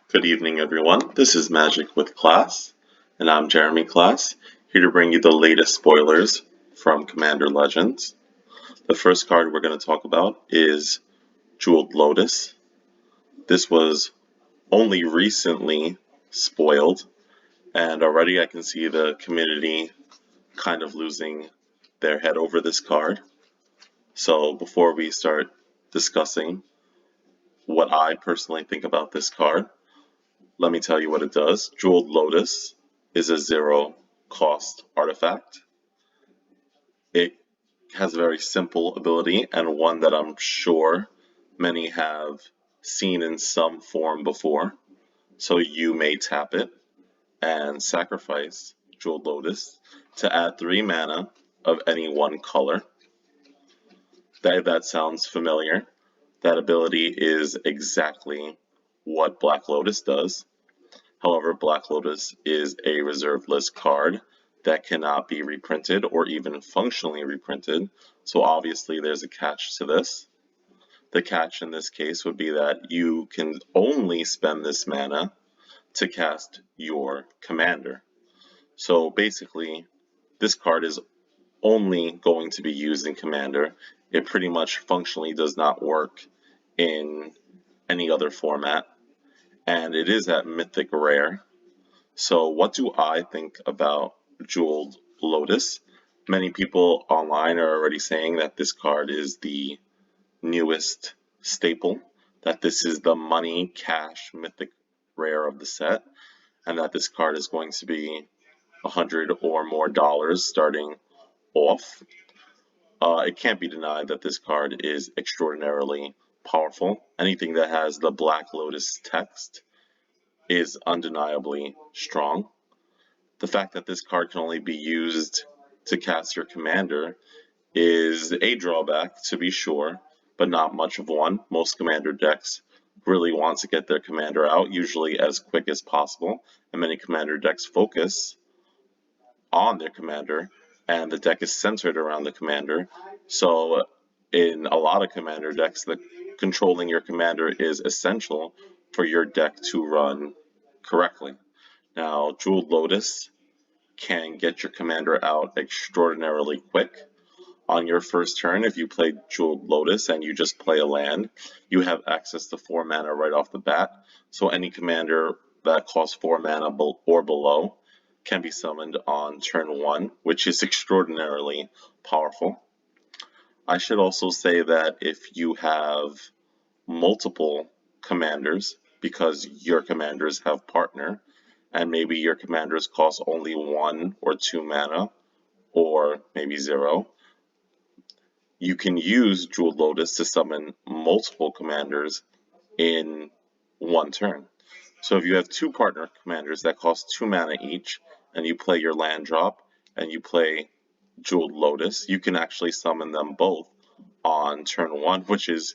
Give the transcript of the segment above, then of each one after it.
Good evening, everyone. This is Magic with Class, and I'm Jeremy Class, here to bring you the latest spoilers from Commander Legends. The first card we're going to talk about is Jeweled Lotus. This was only recently spoiled, and already I can see the community kind of losing their head over this card. So before we start discussing what I personally think about this card, let me tell you what it does. Jeweled Lotus is a 0 cost artifact. It has a very simple ability and one that I'm sure many have seen in some form before. So you may tap it and sacrifice Jeweled Lotus to add 3 mana of any one color. That sounds familiar. That ability is exactly what Black Lotus does. However, Black Lotus is a reserve list card that cannot be reprinted or even functionally reprinted, so obviously there's a catch to this. The catch in this case would be that you can only spend this mana to cast your commander. So basically, this card is only going to be used in commander. It pretty much functionally does not work in any other format, and it is at mythic rare. So what do I think about Jeweled Lotus? Many people online are already saying that this card is the newest staple, that this is the money cash mythic rare of the set, and that this card is going to be $100 or more starting off. It can't be denied that this card is extraordinarily powerful. Anything that has the Black Lotus text is undeniably strong. The fact that this card can only be used to cast your commander is a drawback, to be sure, but not much of one. Most commander decks really want to get their commander out, usually as quick as possible, and many commander decks focus on their commander, and the deck is centered around the commander. So in a lot of commander decks, controlling your commander is essential for your deck to run correctly. Now, Jeweled Lotus can get your commander out extraordinarily quick. On your first turn, if you play Jeweled Lotus and you just play a land, you have access to 4 mana right off the bat. So any commander that costs 4 mana or below can be summoned on turn 1, which is extraordinarily powerful. I should also say that if you have multiple commanders, because your commanders have partner, and maybe your commanders cost only 1 or 2 mana, or maybe 0, you can use Jeweled Lotus to summon multiple commanders in one turn. So if you have 2 partner commanders that cost 2 mana each, and you play your land drop, and you play Jeweled Lotus, you can actually summon them both on turn 1, which is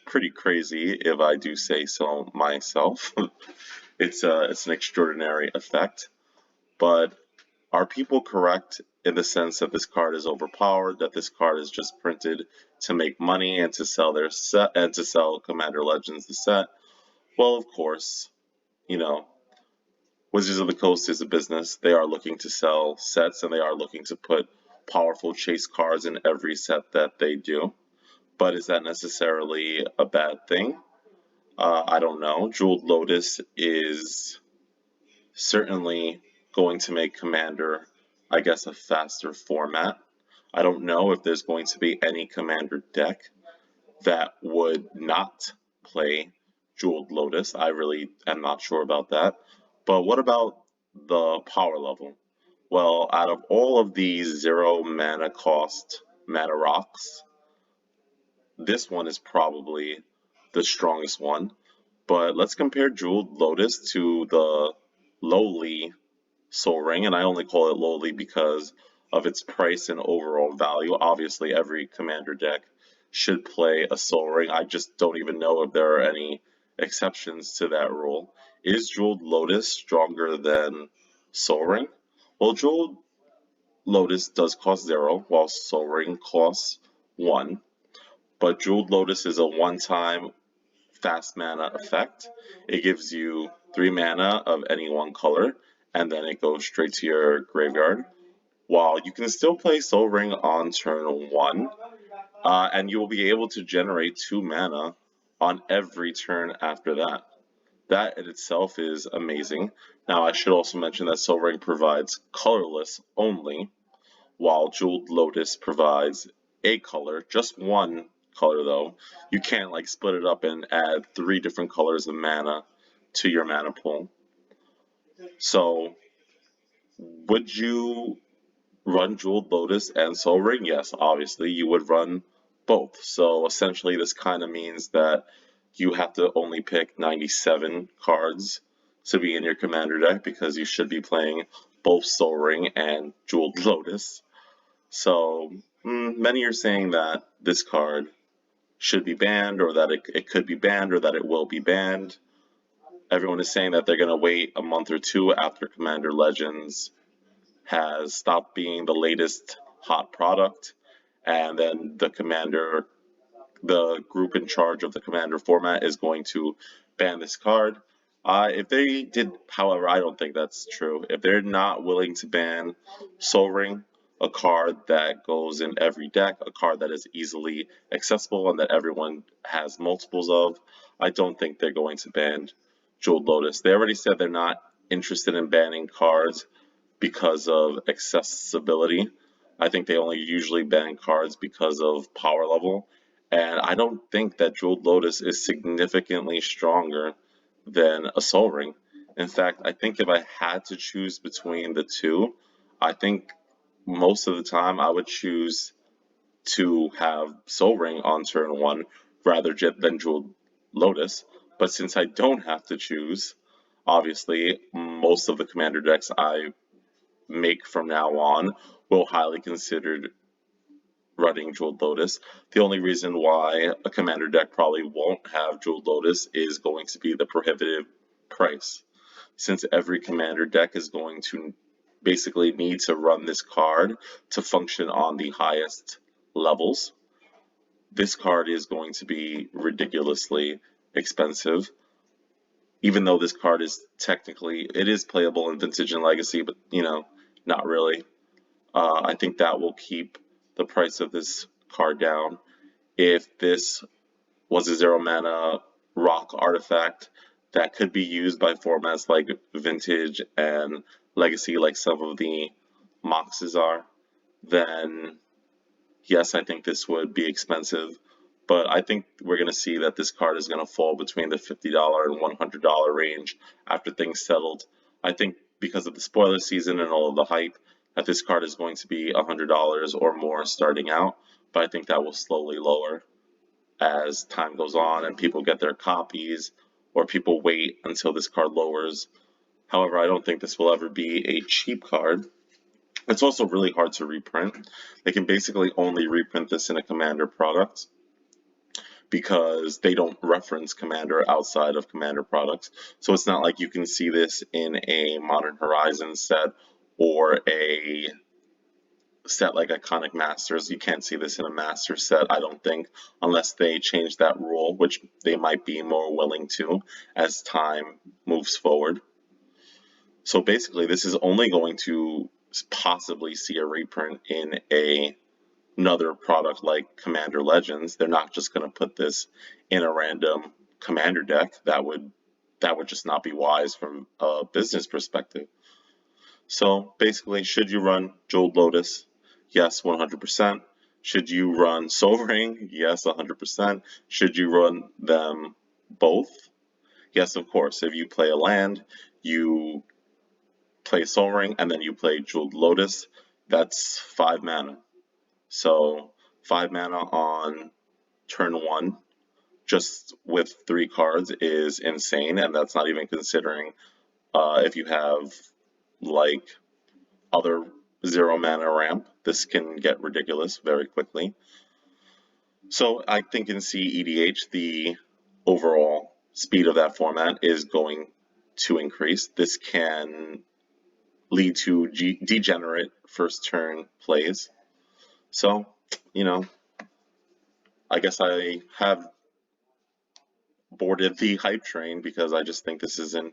pretty crazy if I do say so myself. It's an extraordinary effect, but are people correct in the sense that this card is overpowered, that this card is just printed to make money and to sell their set and to sell Commander Legends the set? Well, of course, you know, Wizards of the Coast is a business. They are looking to sell sets and they are looking to put powerful chase cards in every set that they do. But is that necessarily a bad thing? I don't know. Jeweled Lotus is certainly going to make Commander, I guess, a faster format. I don't know if there's going to be any Commander deck that would not play Jeweled Lotus. I really am not sure about that. But what about the power level? Well, out of all of these 0 mana cost mana rocks, this one is probably the strongest one. But let's compare Jeweled Lotus to the lowly Soren, and I only call it lowly because of its price and overall value. Obviously, every commander deck should play a Soren. I just don't even know if there are any exceptions to that rule. Is Jeweled Lotus stronger than Soren? Well, Jeweled Lotus does cost 0, while Soren costs 1. But Jeweled Lotus is a one-time fast mana effect. It gives you 3 mana of any one color, and then it goes straight to your graveyard. While you can still play Soul Ring on turn 1, and you will be able to generate 2 mana on every turn after that. That in itself is amazing. Now, I should also mention that Soul Ring provides colorless only, while Jeweled Lotus provides a color, just one color though. You can't like split it up and add 3 different colors of mana to your mana pool. So, would you run Jeweled Lotus and Soul Ring? Yes, obviously you would run both. So essentially this kind of means that you have to only pick 97 cards to be in your commander deck because you should be playing both Soul Ring and Jeweled Lotus. So many are saying that this card should be banned, or that it could be banned, or that it will be banned. Everyone is saying that they're going to wait a month or two after Commander Legends has stopped being the latest hot product, and then the group in charge of the Commander format is going to ban this card. If they did, however, I don't think that's true. If they're not willing to ban Soul Ring, a card that goes in every deck, a card that is easily accessible and that everyone has multiples of, I don't think they're going to ban Jeweled Lotus. They already said they're not interested in banning cards because of accessibility. I think they only usually ban cards because of power level, and I don't think that Jeweled Lotus is significantly stronger than a Soul Ring. In fact, I think if I had to choose between the two, I think most of the time I would choose to have Soul Ring on turn 1 rather than Jeweled Lotus. But since I don't have to choose, obviously most of the commander decks I make from now on will highly consider running Jeweled Lotus. The only reason why a commander deck probably won't have Jeweled Lotus is going to be the prohibitive price. Since every commander deck is going to basically need to run this card to function on the highest levels, this card is going to be ridiculously expensive. Even though this card is technically, it is playable in Vintage and Legacy, but not really. I think that will keep the price of this card down. If this was a 0 mana rock artifact that could be used by formats like Vintage and Legacy, like some of the Moxes are, then yes, I think this would be expensive. But I think we're going to see that this card is going to fall between the $50 and $100 range after things settled. I think because of the spoiler season and all of the hype, that this card is going to be $100 or more starting out, but I think that will slowly lower as time goes on and people get their copies, or people wait until this card lowers. However, I don't think this will ever be a cheap card. It's also really hard to reprint. They can basically only reprint this in a Commander product because they don't reference Commander outside of Commander products. So it's not like you can see this in a Modern Horizons set or a set like Iconic Masters. You can't see this in a Master set, I don't think, unless they change that rule, which they might be more willing to as time moves forward. So basically, this is only going to possibly see a reprint in another product like Commander Legends. They're not just going to put this in a random Commander deck. That would just not be wise from a business perspective. So basically, should you run Jeweled Lotus? Yes, 100%. Should you run Soul Ring? Yes, 100%. Should you run them both? Yes, of course. If you play a land, you play Soul Ring, and then you play Jeweled Lotus, that's 5 mana. So 5 mana on turn 1, just with 3 cards, is insane, and that's not even considering if you have like other 0 mana ramp. This can get ridiculous very quickly. So I think in CEDH, the overall speed of that format is going to increase. This can lead to degenerate first turn plays. So, I guess I have boarded the hype train because I just think this is an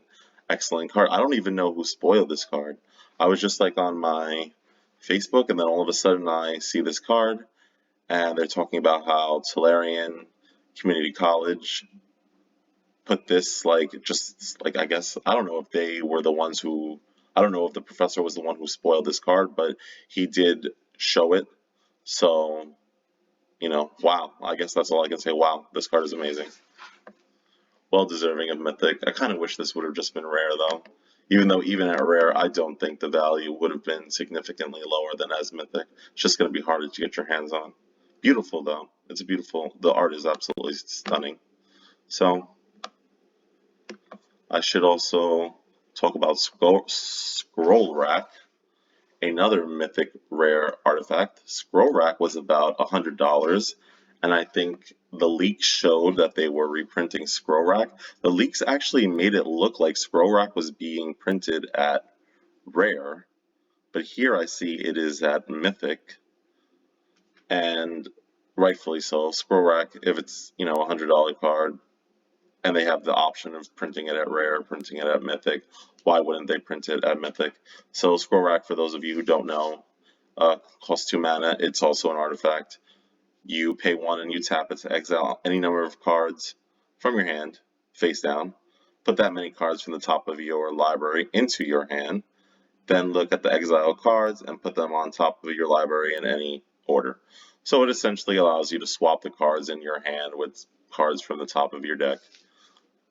excellent card. I don't even know who spoiled this card. I was just like on my Facebook, and then all of a sudden I see this card, and they're talking about how Tolarian Community College put this, like, just like, I guess, I don't know if they were the ones who, I don't know if the professor was the one who spoiled this card, but he did show it. So, you know, wow. I guess that's all I can say. Wow, this card is amazing. Well deserving of mythic. I kind of wish this would have just been rare though. Even though even at rare, I don't think the value would have been significantly lower than as mythic. It's just going to be harder to get your hands on. Beautiful though. It's beautiful. The art is absolutely stunning. So I should also talk about Scroll Rack, another mythic rare artifact. Scroll Rack was about $100, and I think the leaks showed that they were reprinting Scroll Rack. The leaks actually made it look like Scroll Rack was being printed at rare, but here I see it is at mythic, and rightfully so. Scroll Rack, if it's, you know, a $100 card, and they have the option of printing it at rare, printing it at mythic, why wouldn't they print it at mythic? So Scroll Rack, for those of you who don't know, costs 2 mana. It's also an artifact. You pay 1 and you tap it to exile any number of cards from your hand, face down. Put that many cards from the top of your library into your hand. Then look at the exile cards and put them on top of your library in any order. So it essentially allows you to swap the cards in your hand with cards from the top of your deck.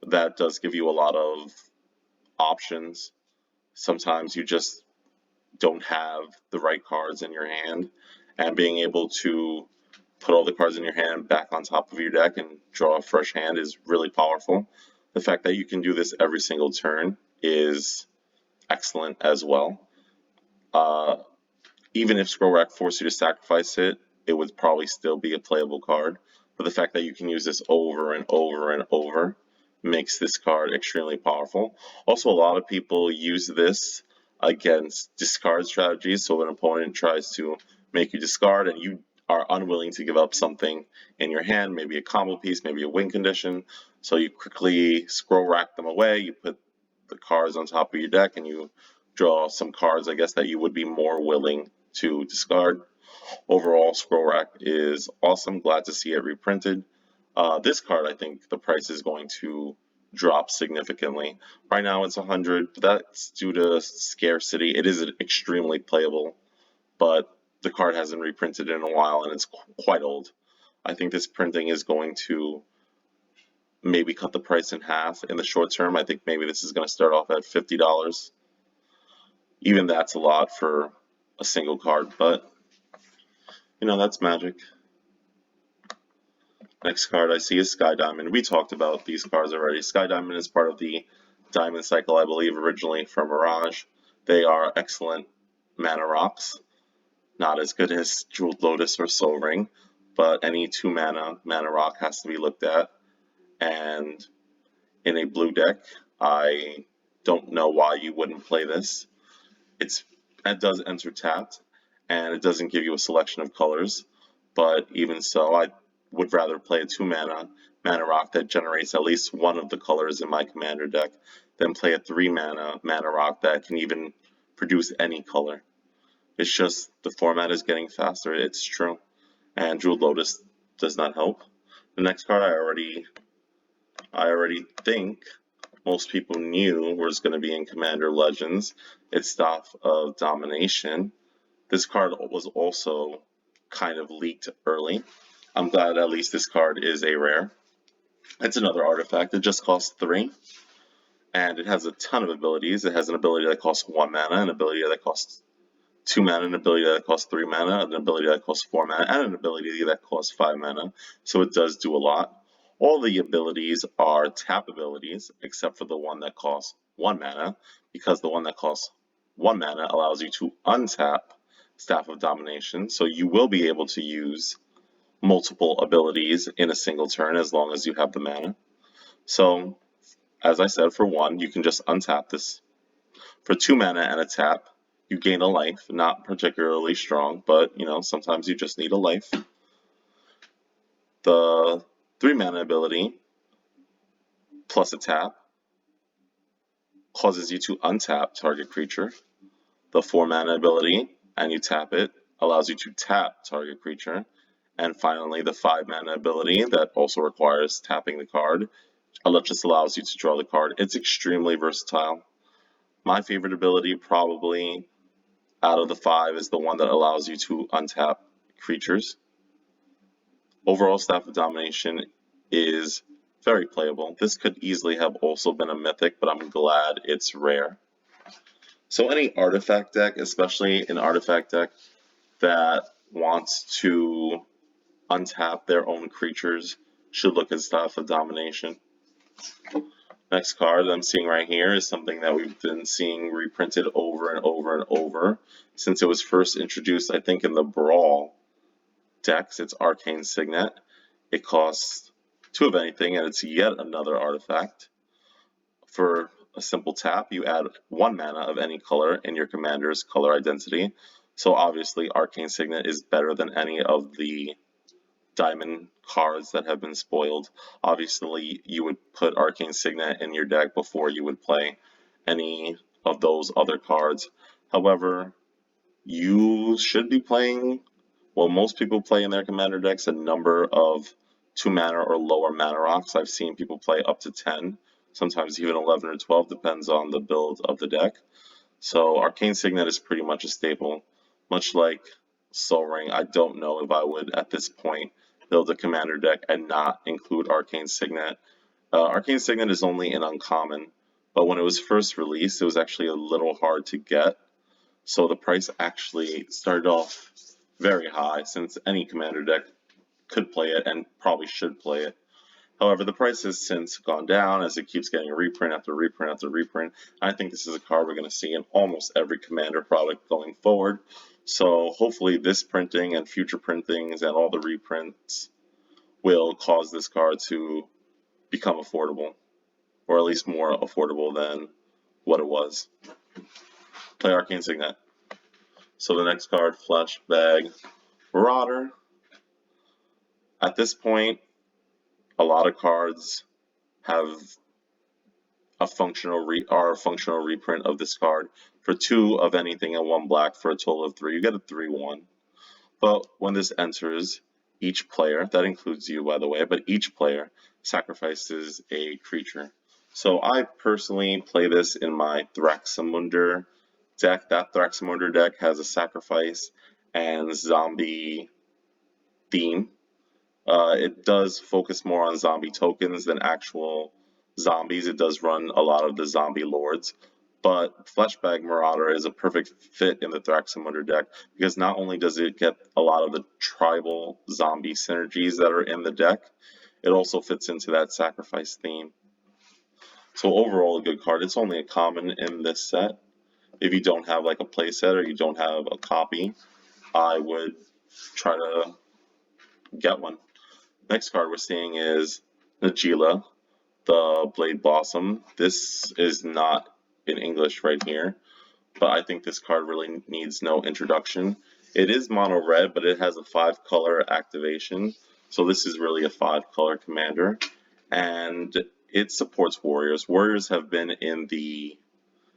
That does give you a lot of options. Sometimes you just don't have the right cards in your hand, and being able to put all the cards in your hand back on top of your deck and draw a fresh hand is really powerful. The fact that you can do this every single turn is excellent as well. Even if Scroll Rack forced you to sacrifice it, it would probably still be a playable card. But the fact that you can use this over and over and over makes this card extremely powerful. Also, a lot of people use this against discard strategies. So an opponent tries to make you discard and you are unwilling to give up something in your hand, maybe a combo piece, maybe a win condition. So you quickly Scroll Rack them away, you put the cards on top of your deck, and you draw some cards, I guess, that you would be more willing to discard. Overall, Scroll Rack is awesome. Glad to see it reprinted. This card, I think the price is going to drop significantly. Right now it's 100, but that's due to scarcity. It is extremely playable, but the card hasn't reprinted in a while and it's quite old. I think this printing is going to maybe cut the price in half in the short term. I think maybe this is going to start off at $50. Even that's a lot for a single card, but you know, that's Magic. Next card I see is Sky Diamond. We talked about these cards already. Sky Diamond is part of the Diamond Cycle, I believe, originally from Mirage. They are excellent mana rocks. Not as good as Jeweled Lotus or Soul Ring, but any 2 mana rock has to be looked at. And in a blue deck, I don't know why you wouldn't play this. It does enter tapped, and it doesn't give you a selection of colors, but even so, I would rather play a 2 mana rock that generates at least one of the colors in my commander deck than play a 3 mana rock that can even produce any color. It's just the format is getting faster, it's true, and Jeweled Lotus does not help. The next card I already think most people knew was going to be in Commander Legends. It's Staff of Domination. This card was also kind of leaked early. I'm glad at least this card is a rare. It's another artifact. It just costs 3. And it has a ton of abilities. It has an ability that costs 1 mana, an ability that costs 2 mana, an ability that costs 3 mana, an ability that costs 4 mana, and an ability that costs 5 mana. So it does do a lot. All the abilities are tap abilities, except for the one that costs 1 mana, because the one that costs 1 mana allows you to untap Staff of Domination. So you will be able to use multiple abilities in a single turn as long as you have the mana. So, as I said, for 1, you can just untap this. For 2 mana and a tap, you gain a life, not particularly strong, but you know, sometimes you just need a life. The 3 mana ability plus a tap causes you to untap target creature. The 4-mana ability, and you tap it, allows you to tap target creature. And finally, the 5-mana ability that also requires tapping the card, just allows you to draw the card. It's extremely versatile. My favorite ability, probably out of the 5, is the one that allows you to untap creatures. Overall, Staff of Domination is very playable. This could easily have also been a mythic, but I'm glad it's rare. So any artifact deck, especially an artifact deck that wants to untap their own creatures, should look at Staff of Domination. Next card that I'm seeing right here is something that we've been seeing reprinted over and over and over since it was first introduced, I think, in the Brawl decks. It's Arcane Cignet. It costs 2 of anything, and it's yet another artifact. For a simple tap, you add 1 mana of any color in your commander's color identity. So obviously, Arcane Cignet is better than any of the diamond cards that have been spoiled. Obviously, you would put Arcane Cignet in your deck before you would play any of those other cards. However, you should be playing, well, most people play in their commander decks a number of 2 mana or lower mana rocks. I've seen people play up to 10, sometimes even 11 or 12, depends on the build of the deck. So Arcane Cignet is pretty much a staple. Much like Soren, I don't know if I would, at this point, build a commander deck and not include Arcane Cignet. Arcane Cignet is only an uncommon, but when it was first released, it was actually a little hard to get. So the price actually started off very high, since any commander deck could play it and probably should play it. However, the price has since gone down as it keeps getting reprint after reprint after reprint. I think this is a card we're going to see in almost every commander product going forward. So hopefully this printing and future printings and all the reprints will cause this card to become affordable, or at least more affordable than what it was. Play Arcane Cignet. So the next card, Bag Marauder. At this point, a lot of cards have a functional reprint of this card. For 2 of anything and 1 black for a total of 3, you get a 3/1. But when this enters, each player, that includes you by the way, but each player sacrifices a creature. So I personally play this in my Thraximunder deck. That Thraximunder deck has a sacrifice and zombie theme. It does focus more on zombie tokens than actual zombies. It does run a lot of the zombie lords, but Bag Marauder is a perfect fit in the Thraximunder deck because not only does it get a lot of the tribal zombie synergies that are in the deck, it also fits into that sacrifice theme. So overall, a good card. It's only a common in this set. If you don't have like a playset or you don't have a copy, I would try to get one. Next card we're seeing is the Gila, the Blade Blossom. This is not in English right here, but I think this card really needs no introduction. It is mono red, but it has a 5-color activation, so this is really a 5-color commander, and it supports warriors. Warriors have been in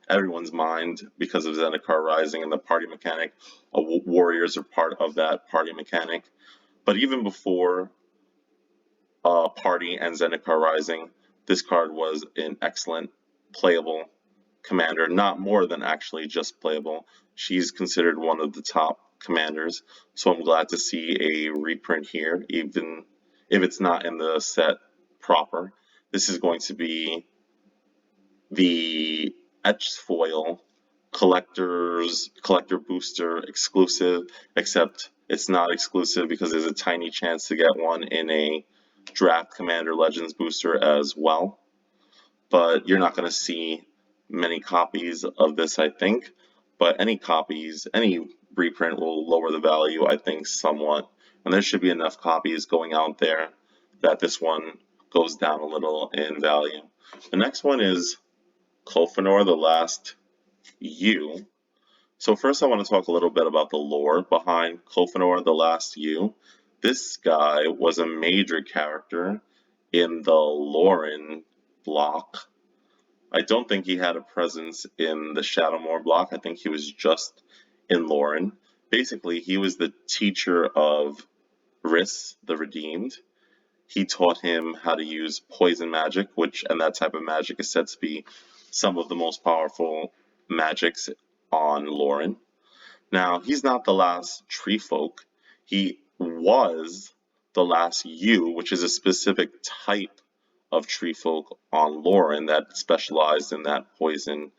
everyone's mind because of Zendikar Rising and the party mechanic. Warriors are part of that party mechanic, but even before Party and Zendikar Rising, this card was an excellent playable commander, not more than actually just playable. She's considered one of the top commanders, so I'm glad to see a reprint here, even if it's not in the set proper. This is going to be the etched foil collector booster exclusive, except it's not exclusive because there's a tiny chance to get one in a draft Commander Legends booster as well, but you're not going to see many copies of this, I think. But any copies, any reprint will lower the value, I think, somewhat, and there should be enough copies going out there that this one goes down a little in value. The next one is Clofenor, the Last U. So first I want to talk a little bit about the lore behind Clofenor, the Last U. This guy was a major character in the Lauren block. I don't think he had a presence in the Shadowmoor block. I think he was just in Lauren. Basically, he was the teacher of Riss, the Redeemed. He taught him how to use poison magic, and that type of magic is said to be some of the most powerful magics on Lauren. Now, he's not the last tree folk. He was the last yew, which is a specific type of tree folk on Lauren that specialized in that poison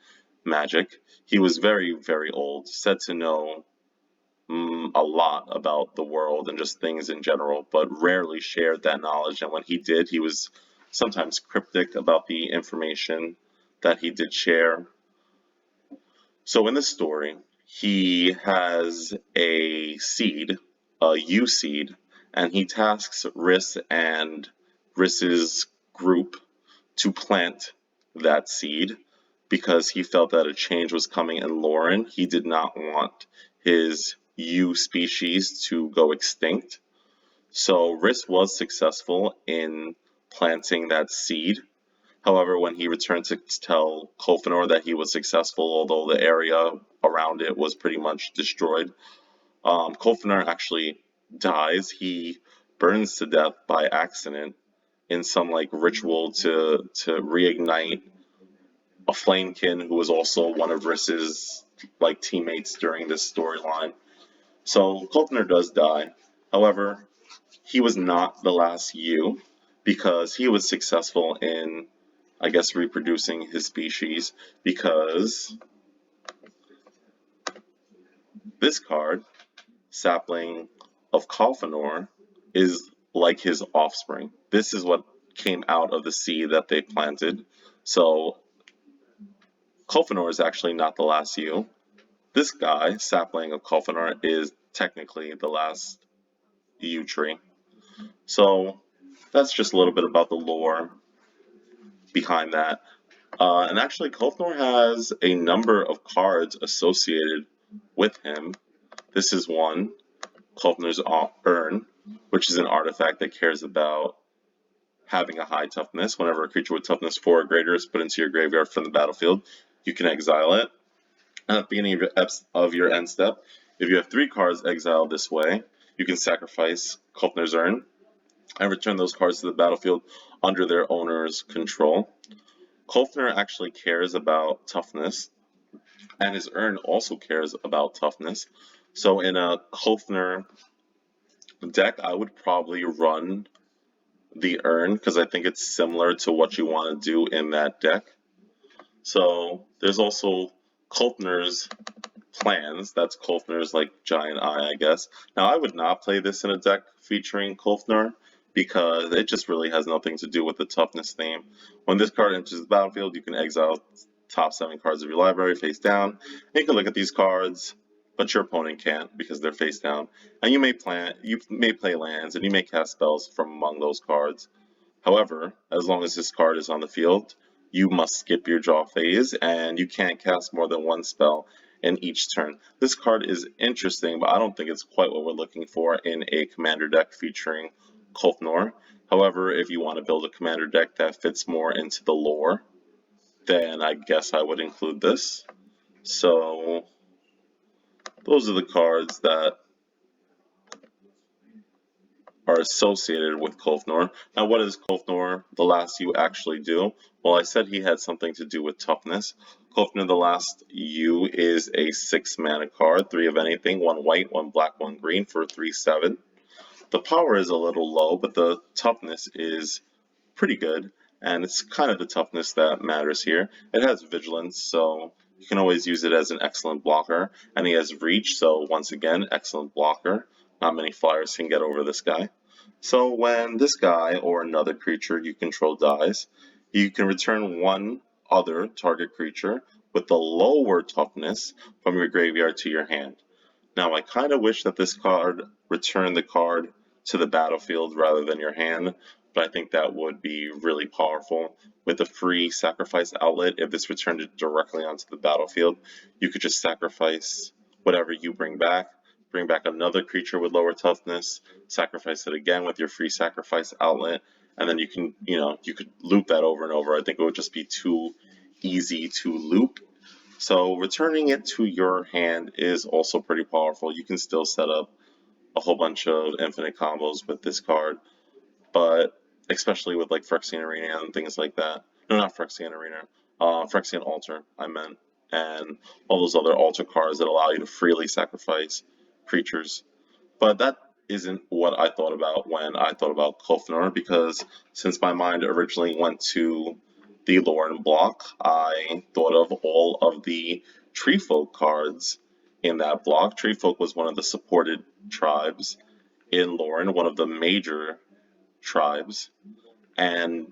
magic. He was very, very old, said to know a lot about the world and just things in general, but rarely shared that knowledge. And when he did, he was sometimes cryptic about the information that he did share. So in this story, he has a seed, a yew seed, and he tasks Riss and Riss's group to plant that seed because he felt that a change was coming in Lauren. He did not want his yew species to go extinct. So Riss was successful in planting that seed. However, when he returned to tell Kolfinor that he was successful, although the area around it was pretty much destroyed, Kolfinor actually dies. He burns to death by accident in some like ritual to reignite a Flamekin who was also one of Riss's like teammates during this storyline. So Kolfinor does die. However, he was not the last yew because he was successful in, I guess, reproducing his species, because this card, Sapling of Kolfinor, is like his offspring. This is what came out of the seed that they planted. So Kolfinor is actually not the last yew. This guy, Sapling of Kolfinor, is technically the last yew tree. So that's just a little bit about the lore behind that. And actually, Kolfinor has a number of cards associated with him. This is one, Kolfinor's Urn, which is an artifact that cares about having a high toughness. Whenever a creature with toughness 4 or greater is put into your graveyard from the battlefield, you can exile it. And at the beginning of your end step, if you have 3 cards exiled this way, you can sacrifice Kolfinor's Urn and return those cards to the battlefield under their owner's control. Kolfinor actually cares about toughness, and his Urn also cares about toughness. So in a Kolfinor deck, I would probably run the Urn because I think it's similar to what you want to do in that deck. So there's also Kolfinor's Plans. That's Kolfinor's like giant eye, I guess. Now I would not play this in a deck featuring Kolfinor because it just really has nothing to do with the toughness theme. When this card enters the battlefield, you can exile top 7 cards of your library face down. And you can look at these cards, but your opponent can't because they're face down. And you may play lands and you may cast spells from among those cards. However, as long as this card is on the field, you must skip your draw phase and you can't cast more than 1 spell in each turn. This card is interesting, but I don't think it's quite what we're looking for in a commander deck featuring Kolfinor. However, if you want to build a commander deck that fits more into the lore, then I guess I would include this. So those are the cards that are associated with Kolfinor. Now, what does Kolfinor the Last Yew actually do? Well, I said he had something to do with toughness. Kolfinor the Last Yew is a 6 mana card, 3 of anything, 1 white, 1 black, 1 green for 3/7. The power is a little low, but the toughness is pretty good, and it's kind of the toughness that matters here. It has vigilance, so you can always use it as an excellent blocker, and he has reach, so once again, excellent blocker. Not many flyers can get over this guy. So when this guy or another creature you control dies, you can return 1 other target creature with the lower toughness from your graveyard to your hand. Now, I kind of wish that this card returned the card to the battlefield rather than your hand, but I think that would be really powerful. With a free sacrifice outlet, if this returned it directly onto the battlefield, you could just sacrifice whatever you bring back another creature with lower toughness, sacrifice it again with your free sacrifice outlet, and then you could loop that over and over. I think it would just be too easy to loop. So returning it to your hand is also pretty powerful. You can still set up a whole bunch of infinite combos with this card, but especially with like Phyrexian Arena and things like that. No, not Phyrexian Arena. Phyrexian Altar, I meant. And all those other altar cards that allow you to freely sacrifice creatures. But that isn't what I thought about when I thought about Kofnor, because since my mind originally went to the Lauren block, I thought of all of the Treefolk cards in that block. Treefolk was one of the supported tribes in Lauren, one of the major tribes, and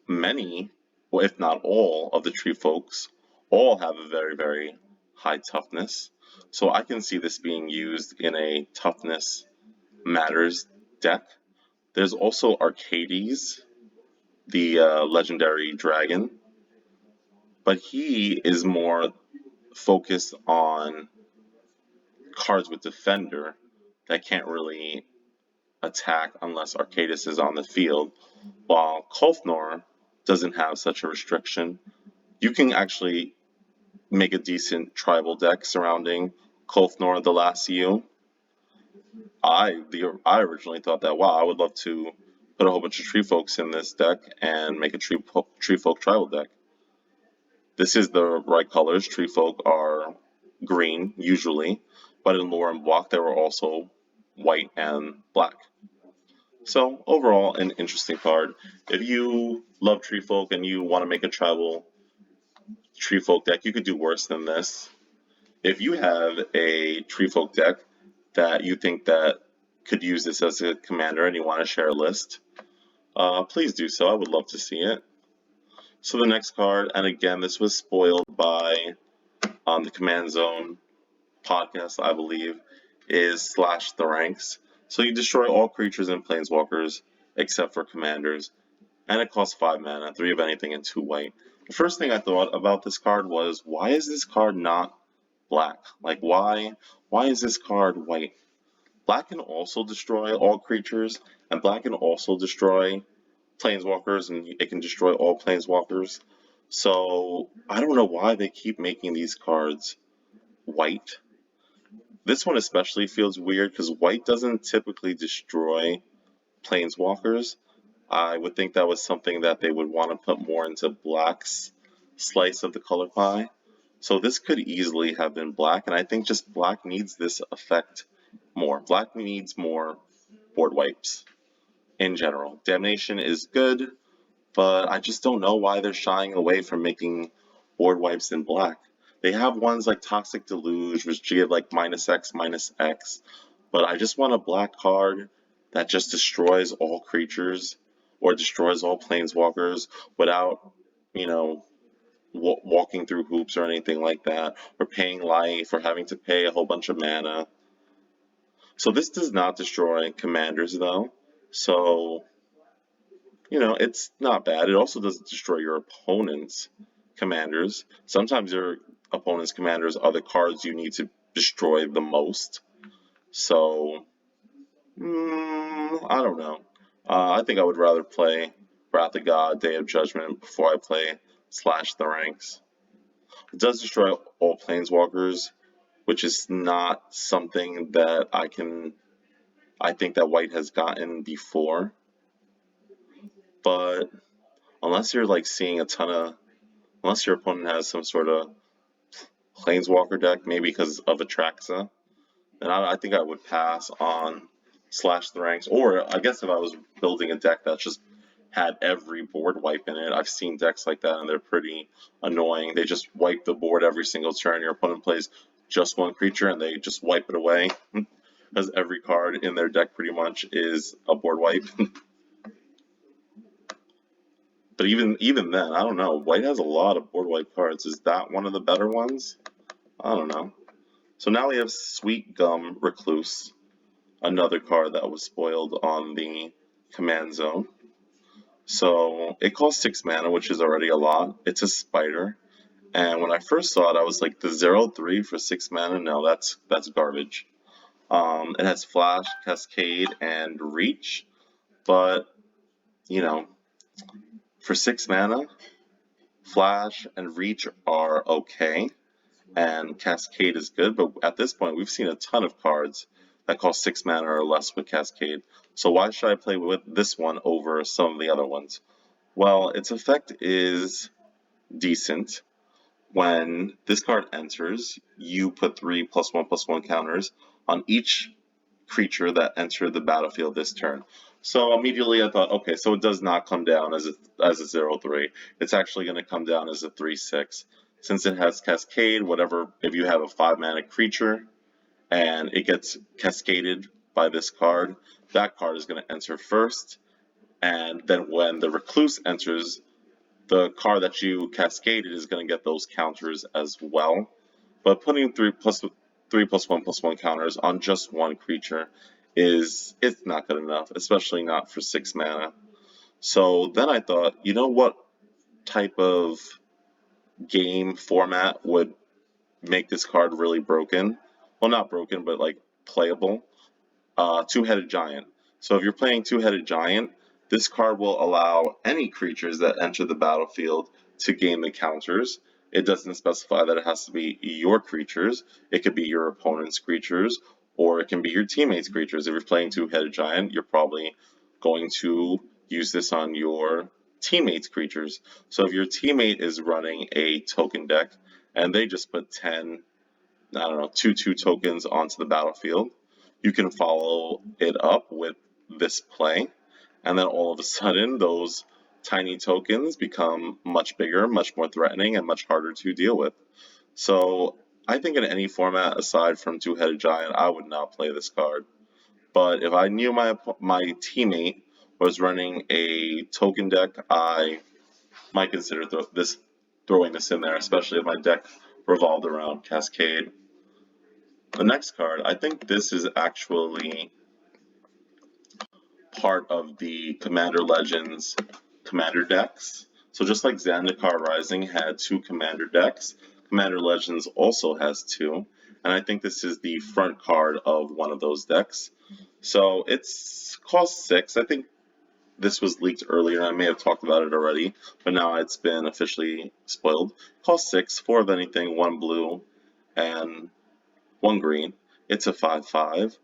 many, well, if not all, of the Treefolks all have a very, very high toughness. So I can see this being used in a toughness matters deck. There's also Arcades, the legendary dragon, but he is more focused on cards with Defender that can't really attack unless Arcadis is on the field, while Kofnor doesn't have such a restriction. You can actually make a decent tribal deck surrounding Kofnor the Last EU. I originally thought that, wow, I would love to put a whole bunch of Treefolks in this deck and make a Treefolk tribal deck. This is the right colors. Treefolk are green, usually, but in lore and block they were also white and black. So overall, an interesting card. If you love Treefolk and you want to make a tribal Treefolk deck, you could do worse than this. If you have a Treefolk deck that you think that could use this as a commander and you want to share a list, please do so. I would love to see it. So the next card, and again, this was spoiled by the Command Zone podcast, I believe, is Slash the Ranks. So you destroy all creatures and planeswalkers except for commanders, and it costs 5 mana, 3 of anything, and 2 white. The first thing I thought about this card was, why is this card not black? Like, why is this card white? Black can also destroy all creatures, and black can also destroy planeswalkers, and it can destroy all planeswalkers. So I don't know why they keep making these cards white. This one especially feels weird because white doesn't typically destroy planeswalkers. I would think that was something that they would want to put more into black's slice of the color pie. So this could easily have been black, and I think just black needs this effect more. Black needs more board wipes in general. Damnation is good, but I just don't know why they're shying away from making board wipes in black. They have ones like Toxic Deluge, which give like -X, but I just want a black card that just destroys all creatures or destroys all planeswalkers without, you know, walking through hoops or anything like that, or paying life, or having to pay a whole bunch of mana. So this does not destroy commanders though, so you know, it's not bad. It also doesn't destroy your opponent's commanders. Sometimes your opponent's commanders are the cards you need to destroy the most. So, I don't know. I think I would rather play Wrath of God, Day of Judgment before I play Slash the Ranks. It does destroy all planeswalkers, which is not something that I think that white has gotten before. But unless you're like seeing a ton of, unless your opponent has some sort of planeswalker deck, maybe because of Atraxa, then I think I would pass on Slash the Ranks. Or I guess if I was building a deck that just had every board wipe in it, I've seen decks like that and they're pretty annoying. They just wipe the board every single turn. Your opponent plays just one creature and they just wipe it away. Because every card in their deck pretty much is a board wipe. But even then, I don't know. White has a lot of board wipe cards. Is that one of the better ones? I don't know. So now we have Sweet Gum Recluse, another card that was spoiled on the Command Zone. So it costs 6 mana, which is already a lot. It's a spider. And when I first saw it, I was like, the 0/3 for 6 mana? No, that's garbage. It has Flash, Cascade, and Reach. But, you know, for 6 mana, Flash and Reach are okay, and Cascade is good, but at this point we've seen a ton of cards that cost 6 mana or less with Cascade, so why should I play with this one over some of the other ones? Well, its effect is decent. When this card enters, you put 3+1/+1 counters on each creature that entered the battlefield this turn. So immediately I thought, okay, so it does not come down as a 0/3. It's actually going to come down as a 3/6. Since it has Cascade, whatever, if you have a 5-mana creature and it gets cascaded by this card, that card is going to enter first. And then when the Recluse enters, the card that you cascaded is going to get those counters as well. But putting 3+1/+1 counters on just one creature it's not good enough, especially not for 6 mana. So then I thought, you know what type of game format would make this card really broken? Well, not broken, but like playable. Two-Headed Giant. So if you're playing Two-Headed Giant, this card will allow any creatures that enter the battlefield to gain the counters. It doesn't specify that it has to be your creatures. It could be your opponent's creatures, or it can be your teammates' creatures. If you're playing Two-Headed Giant, you're probably going to use this on your teammates' creatures. So if your teammate is running a token deck and they just put 10, 2/2 tokens onto the battlefield, you can follow it up with this play, and then all of a sudden those tiny tokens become much bigger, much more threatening, and much harder to deal with. So I think in any format aside from Two-Headed Giant, I would not play this card. But if I knew my teammate was running a token deck, I might consider throwing this in there, especially if my deck revolved around Cascade. The next card, I think this is actually part of the Commander Legends Commander decks. So just like Zendikar Rising had 2 Commander decks, Commander Legends also has 2. And I think this is the front card of one of those decks. So it's cost 6. I think this was leaked earlier. I may have talked about it already, but now it's been officially spoiled. Cost 6, 4 of anything, 1 blue, and 1 green. It's a 5/5,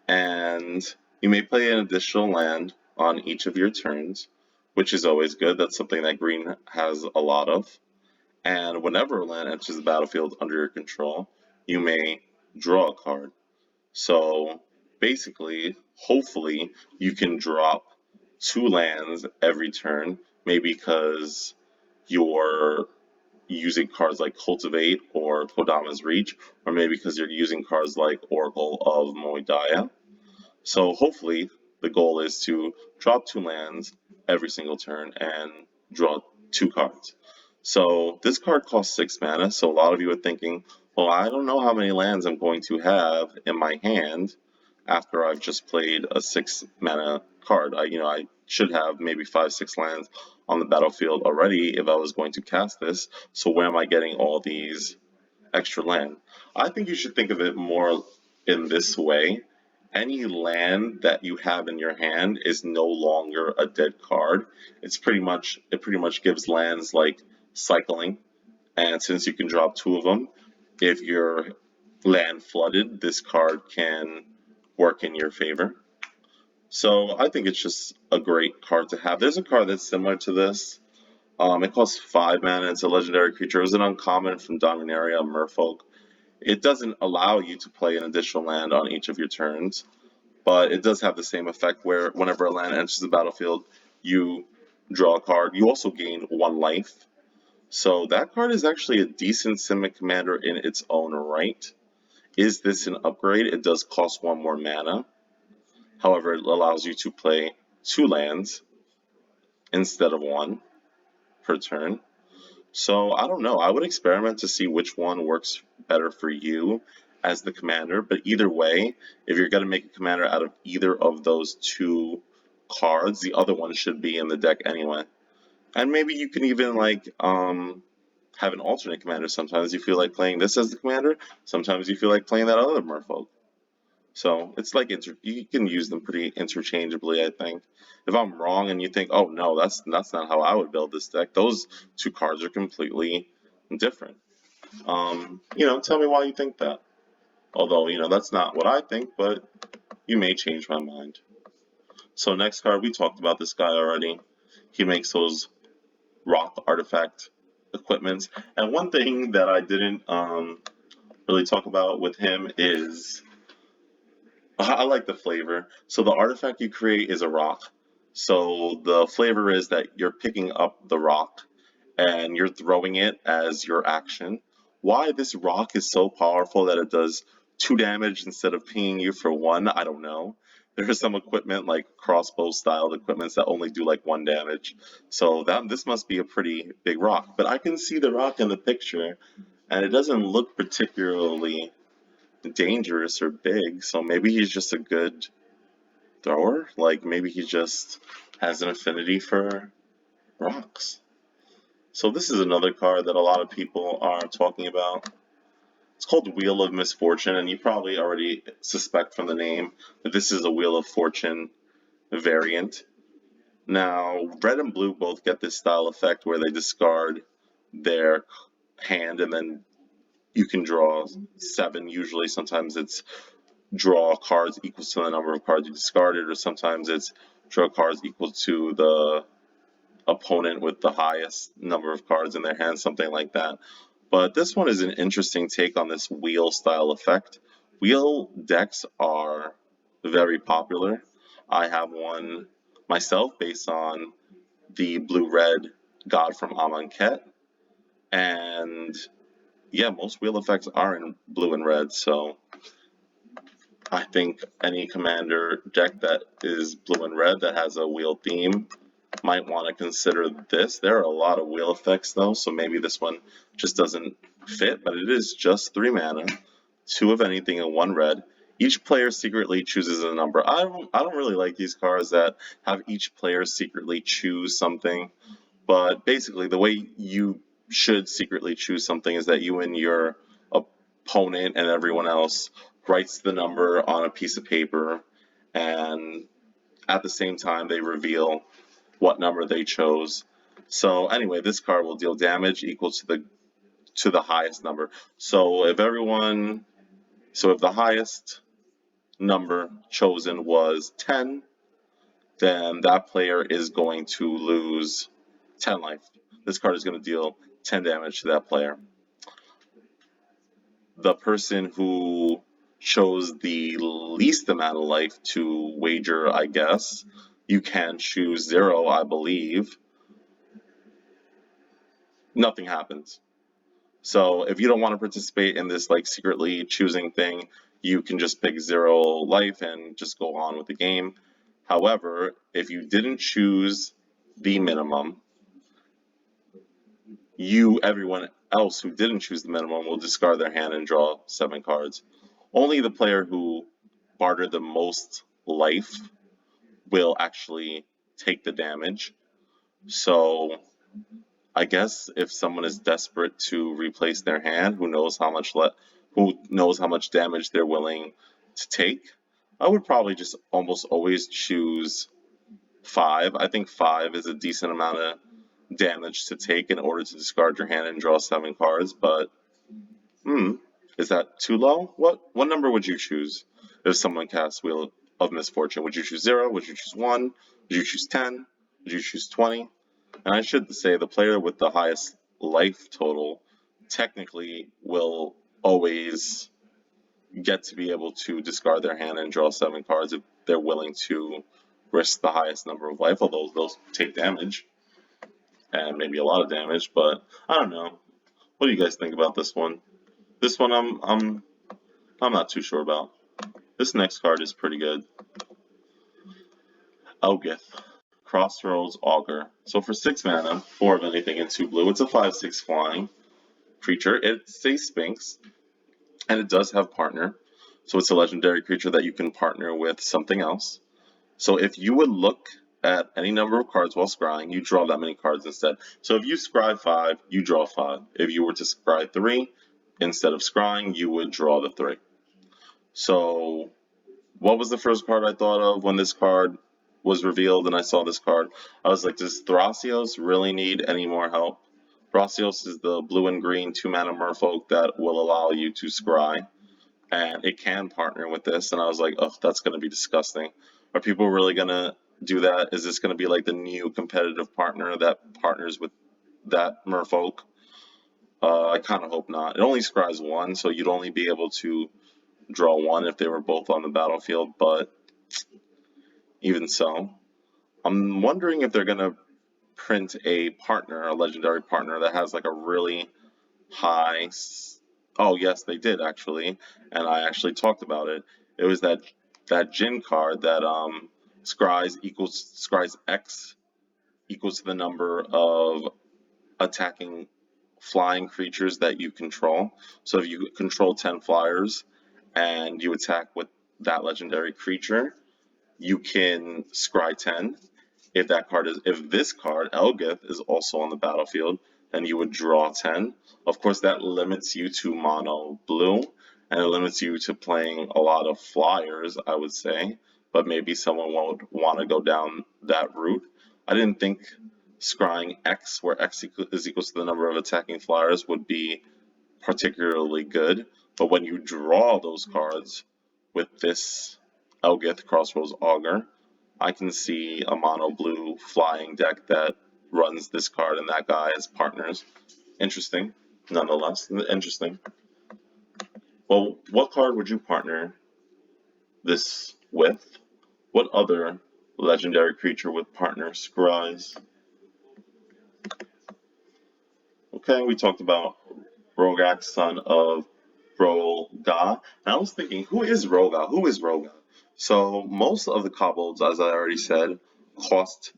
and you may play an additional land on each of your turns, which is always good. That's something that green has a lot of. And whenever a land enters the battlefield under your control, you may draw a card. So basically, hopefully, you can drop 2 lands every turn, maybe because you're using cards like Cultivate or Kodama's Reach, or maybe because you're using cards like Oracle of Moedaya. So hopefully the goal is to drop 2 lands every single turn and draw 2 cards. So this card costs 6 mana, so a lot of you are thinking, well, I don't know how many lands I'm going to have in my hand after I've just played a 6 mana card. I should have maybe 5-6 lands on the battlefield already if I was going to cast this, so where am I getting all these extra land? I think you should think of it more in this way. Any land that you have in your hand is no longer a dead card. It pretty much gives lands like cycling, and since you can drop 2 of them, if your land flooded, this card can work in your favor. So I think it's just a great card to have. There's a card that's similar to this. It costs 5 mana. It's a legendary creature. It was an uncommon from Dominaria, Merfolk. It doesn't allow you to play an additional land on each of your turns, but it does have the same effect where whenever a land enters the battlefield, you draw a card. You also gain 1 life. So that card is actually a decent Simic commander in its own right. Is this an upgrade? It does cost 1 more mana. However, it allows you to play 2 lands instead of 1 per turn. So I don't know. I would experiment to see which one works better for you as the commander. But either way, if you're going to make a commander out of either of those 2 cards, the other one should be in the deck anyway. And maybe you can even have an alternate commander. Sometimes you feel like playing this as the commander. Sometimes you feel like playing that other Merfolk. So it's like you can use them pretty interchangeably, I think. If I'm wrong and you think, oh no, that's not how I would build this deck, those two cards are completely different. Tell me why you think that. Although, that's not what I think, but you may change my mind. So next card, we talked about this guy already. He makes those rock artifact equipments. And one thing that I didn't really talk about with him is I like the flavor. So the artifact you create is a rock. So the flavor is that you're picking up the rock and you're throwing it as your action. Why this rock is so powerful that it does 2 damage instead of pinging you for 1, I don't know. There's some equipment like crossbow styled equipments that only do like 1 damage. So this must be a pretty big rock. But I can see the rock in the picture and it doesn't look particularly dangerous or big, so maybe he's just a good thrower. Like maybe he just has an affinity for rocks. So this is another card that a lot of people are talking about. It's called Wheel of Misfortune, and you probably already suspect from the name that this is a Wheel of Fortune variant. Now, red and blue both get this style effect where they discard their hand and then you can draw 7 usually. Sometimes it's draw cards equals to the number of cards you discarded, or sometimes it's draw cards equal to the opponent with the highest number of cards in their hand, something like that. But this one is an interesting take on this wheel style effect. Wheel decks are very popular. I have one myself based on the blue-red God from Amonkhet, and yeah, most wheel effects are in blue and red, so I think any commander deck that is blue and red that has a wheel theme might want to consider this. There are a lot of wheel effects though, so maybe this one just doesn't fit, but it is just 3 mana, 2 of anything and 1 red. Each player secretly chooses a number. I don't really like these cards that have each player secretly choose something, but basically the way you should secretly choose something is that you and your opponent and everyone else writes the number on a piece of paper, and at the same time they reveal what number they chose. So anyway, this card will deal damage equal to the highest number. So if the highest number chosen was 10, then that player is going to lose 10 life. This card is going to deal 10 damage to that player. The person who chose the least amount of life to wager, I guess, you can choose 0, I believe. Nothing happens. So if you don't want to participate in this like secretly choosing thing, you can just pick 0 life and just go on with the game. However, if you didn't choose the minimum, everyone else who didn't choose the minimum will discard their hand and draw 7 cards. Only the player who bartered the most life will actually take the damage. So I guess if someone is desperate to replace their hand, who knows how much damage they're willing to take, I would probably just almost always choose 5. I think 5 is a decent amount of damage to take in order to discard your hand and draw 7 cards, but is that too low? What number would you choose if someone casts Wheel of Misfortune? Would you choose 0? Would you choose 1? Would you choose 10? Would you choose 20? And I should say the player with the highest life total technically will always get to be able to discard their hand and draw 7 cards if they're willing to risk the highest number of life, although they'll take damage. And maybe a lot of damage, but I don't know. What do you guys think about this one? This one I'm not too sure about. This next card is pretty good. Ogith, Crossroads Auger. So for 6 mana, 4 of anything and 2 blue, it's a 5/6 flying creature. It's a Sphinx, and it does have partner. So it's a legendary creature that you can partner with something else. So if you would look at any number of cards while scrying, you draw that many cards instead. So if you scry 5, you draw 5. If you were to scry 3, instead of scrying, you would draw the 3. So what was the first card I thought of when this card was revealed and I saw this card? I was like, does Thrasios really need any more help? Thrasios is the blue and green 2-mana merfolk that will allow you to scry, and it can partner with this, and I was like, oh, that's going to be disgusting. Are people really going to do that? Is this going to be like the new competitive partner that partners with that merfolk? I kind of hope not. It only scries one, so you'd only be able to draw one if they were both on the battlefield, but even so. I'm wondering if they're going to print a partner, a legendary partner that has like a really high. Oh, yes, they did actually, and I actually talked about it. It was that Jin card that scries X equals to the number of attacking flying creatures that you control. So if you control 10 flyers and you attack with that legendary creature, you can scry 10. If this card, Elgith, is also on the battlefield, then you would draw 10. Of course, that limits you to mono blue, and it limits you to playing a lot of flyers, I would say. But maybe someone would want to go down that route. I didn't think scrying X, where X is equal to the number of attacking flyers, would be particularly good. But when you draw those cards with this Elgith Crossroads Auger, I can see a mono blue flying deck that runs this card and that guy as partners. Interesting, nonetheless. Interesting. Well, what card would you partner this with? What other legendary creature would partner scries? Okay, we talked about Rogak, son of Roga. And I was thinking, who is Roga? Who is Roga? So most of the kobolds, as I already said, cost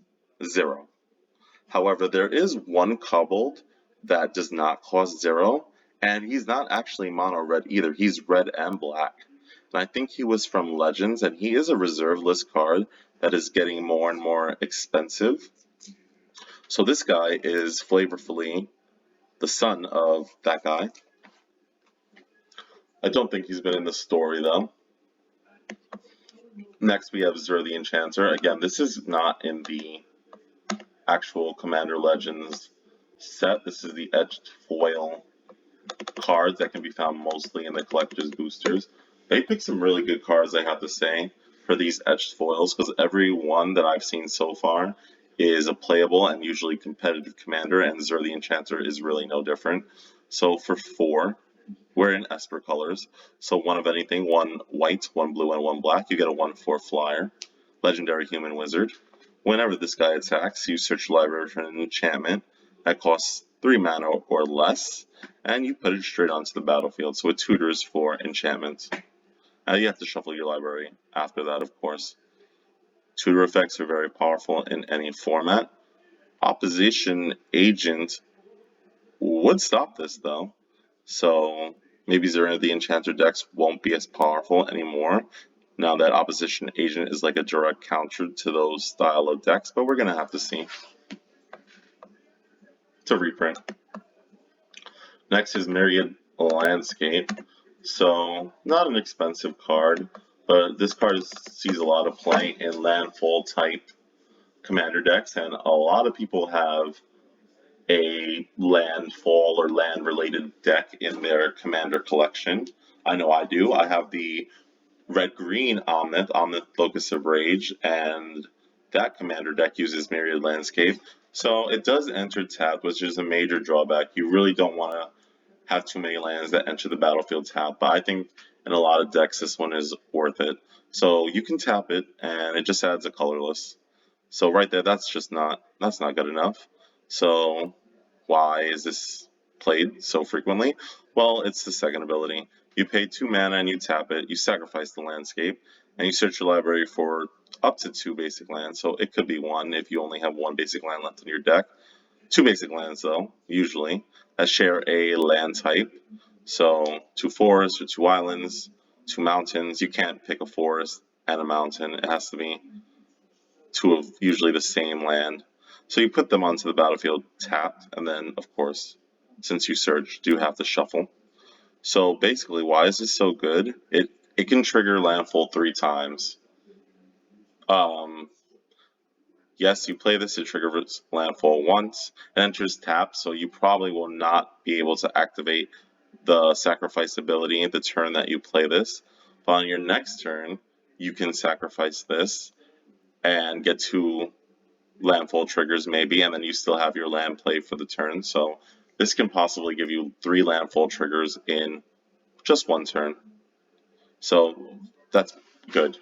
0. However, there is one kobold that does not cost 0, and he's not actually mono red either. He's red and black. And I think he was from Legends, and he is a reserve list card that is getting more and more expensive. So this guy is flavorfully the son of that guy. I don't think he's been in the story though. Next we have Zur the Enchanter. Again, this is not in the actual Commander Legends set. This is the edged foil cards that can be found mostly in the collector's boosters. They picked some really good cards, I have to say, for these edged foils, because every one that I've seen so far is a playable and usually competitive commander, and Zur the Enchanter is really no different. So for 4, we're in Esper colors, so one of anything, 1 white, 1 blue, and 1 black, you get a 1/4 flyer. Legendary Human Wizard. Whenever this guy attacks, you search your library for an enchantment that costs 3 mana or less, and you put it straight onto the battlefield, so it tutors for enchantments. Now you have to shuffle your library after that, of course. Tutor effects are very powerful in any format. Opposition Agent would stop this, though. So maybe Zur the Enchanter decks won't be as powerful anymore now that Opposition Agent is like a direct counter to those style of decks, but we're going to have to see. To reprint. Next is Myriad Landscape. So not an expensive card, but this card sees a lot of play in landfall type commander decks, and a lot of people have a landfall or land related deck in their commander collection. I know I do. I have the red-green Omnith Locus of Rage, and that commander deck uses Myriad Landscape. So it does enter tapped, which is a major drawback. You really don't want to have too many lands that enter the battlefield tapped, but I think in a lot of decks this one is worth it. So you can tap it, and it just adds a colorless. So right there, that's not good enough. So why is this played so frequently? Well, it's the second ability. You pay 2 mana and you tap it, you sacrifice the landscape, and you search your library for up to 2 basic lands. So it could be 1 if you only have 1 basic land left in your deck. 2 basic lands though, usually, that share a land type. So 2 forests or 2 islands, 2 mountains. You can't pick a forest and a mountain. It has to be 2 of usually the same land. So you put them onto the battlefield tapped, and then, of course, since you search, do have to shuffle. So basically, why is this so good? It it can trigger landfall 3 times. Yes, you play this, it triggers landfall once, it enters tap, so you probably will not be able to activate the sacrifice ability the turn that you play this. But on your next turn, you can sacrifice this and get 2 landfall triggers maybe, and then you still have your land play for the turn. So this can possibly give you 3 landfall triggers in just 1 turn. So that's good.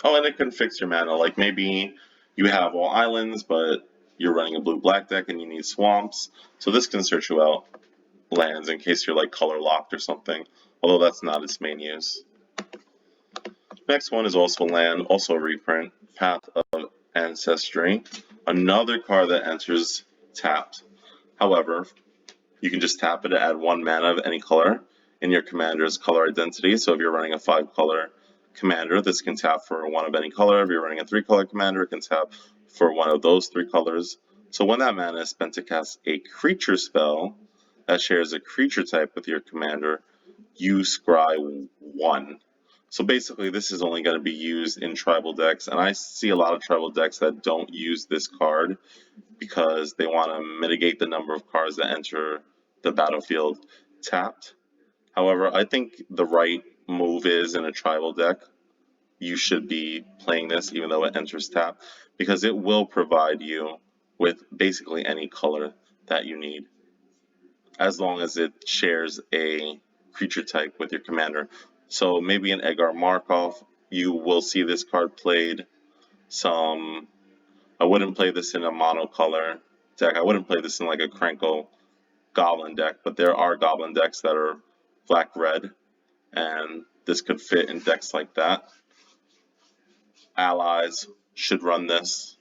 Oh, and it can fix your mana. Like maybe you have all islands, but you're running a blue-black deck and you need swamps. So this can search you out lands in case you're like color locked or something. Although that's not its main use. Next one is also land, also a reprint. Path of Ancestry. Another card that enters tapped. However, you can just tap it to add 1 mana of any color in your commander's color identity. So if you're running a 5-color commander, this can tap for 1 of any color. If you're running a 3-color commander, it can tap for 1 of those 3 colors. So when that mana is spent to cast a creature spell that shares a creature type with your commander, you scry 1. So basically this is only going to be used in tribal decks, and I see a lot of tribal decks that don't use this card because they want to mitigate the number of cards that enter the battlefield tapped. However, I think the right move is in a tribal deck, you should be playing this even though it enters tap, because it will provide you with basically any color that you need, as long as it shares a creature type with your commander. So maybe in Edgar Markov, you will see this card played. I wouldn't play this in a monocolor deck. I wouldn't play this in like a Krenko Goblin deck, but there are Goblin decks that are black-red, and this could fit in decks like that. Allies should run this.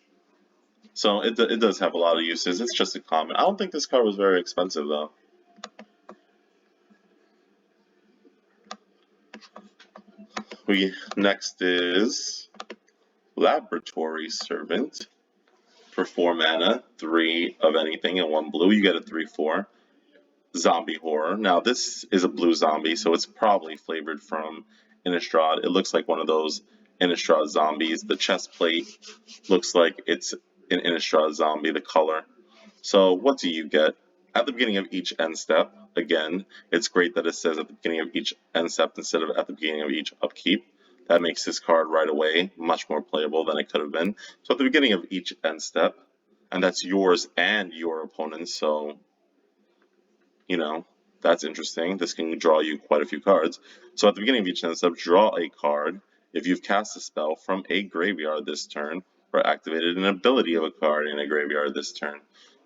So it does have a lot of uses. It's just a common. I don't think this card was very expensive though. Next is Laboratory Servant. For 4 mana, 3 of anything and 1 blue, you get a 3/4. Zombie Horror. Now this is a blue zombie, so it's probably flavored from Innistrad. It looks like one of those Innistrad zombies. The chest plate looks like it's an Innistrad zombie, the color. So what do you get? At the beginning of each end step, again, it's great that it says at the beginning of each end step instead of at the beginning of each upkeep. That makes this card right away much more playable than it could have been. So at the beginning of each end step, and that's yours and your opponent's, so you know, that's interesting. This can draw you quite a few cards. So at the beginning of each end step, draw a card. If you've cast a spell from a graveyard this turn, or activated an ability of a card in a graveyard this turn.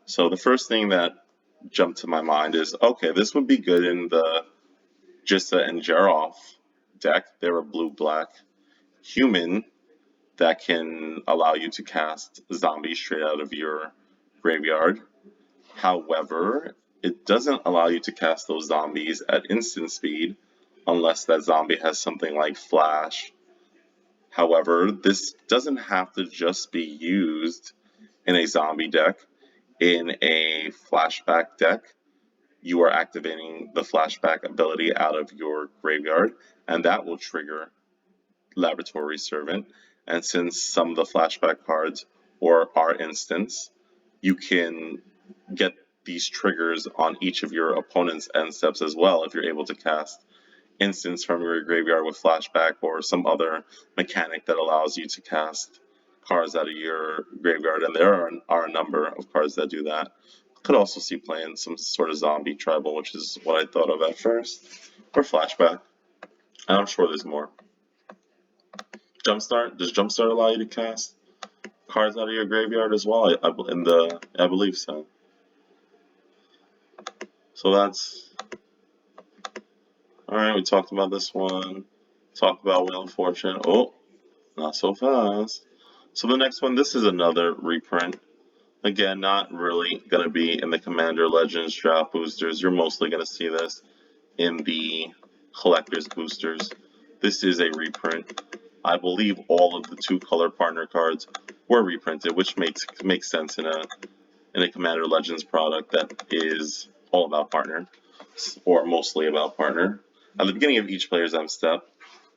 So the first thing that jumped to my mind is, okay, this would be good in the Jissa and Jeroff deck. They're a blue-black human that can allow you to cast zombies straight out of your graveyard. However, it doesn't allow you to cast those zombies at instant speed unless that zombie has something like Flash. However, this doesn't have to just be used in a zombie deck. In a flashback deck, you are activating the flashback ability out of your graveyard, and that will trigger Laboratory Servant. And since some of the flashback cards are instants, you can get these triggers on each of your opponent's end steps as well if you're able to cast instants from your graveyard with flashback or some other mechanic that allows you to cast cards out of your graveyard, and there are a number of cards that do that. Could also see playing some sort of zombie tribal, which is what I thought of at first, or flashback. And I'm sure there's more. Jumpstart, does Jumpstart allow you to cast cards out of your graveyard as well? I believe so. So that's alright. We talked about this one. Talked about Wheel of Fortune. Oh, not so fast. So the next one, this is another reprint. Again, not really going to be in the Commander Legends draft boosters. You're mostly going to see this in the Collector's boosters. This is a reprint. I believe all of the 2-color partner cards were reprinted, which makes sense in a Commander Legends product that is all about partner, or mostly about partner. At the beginning of each player's end step,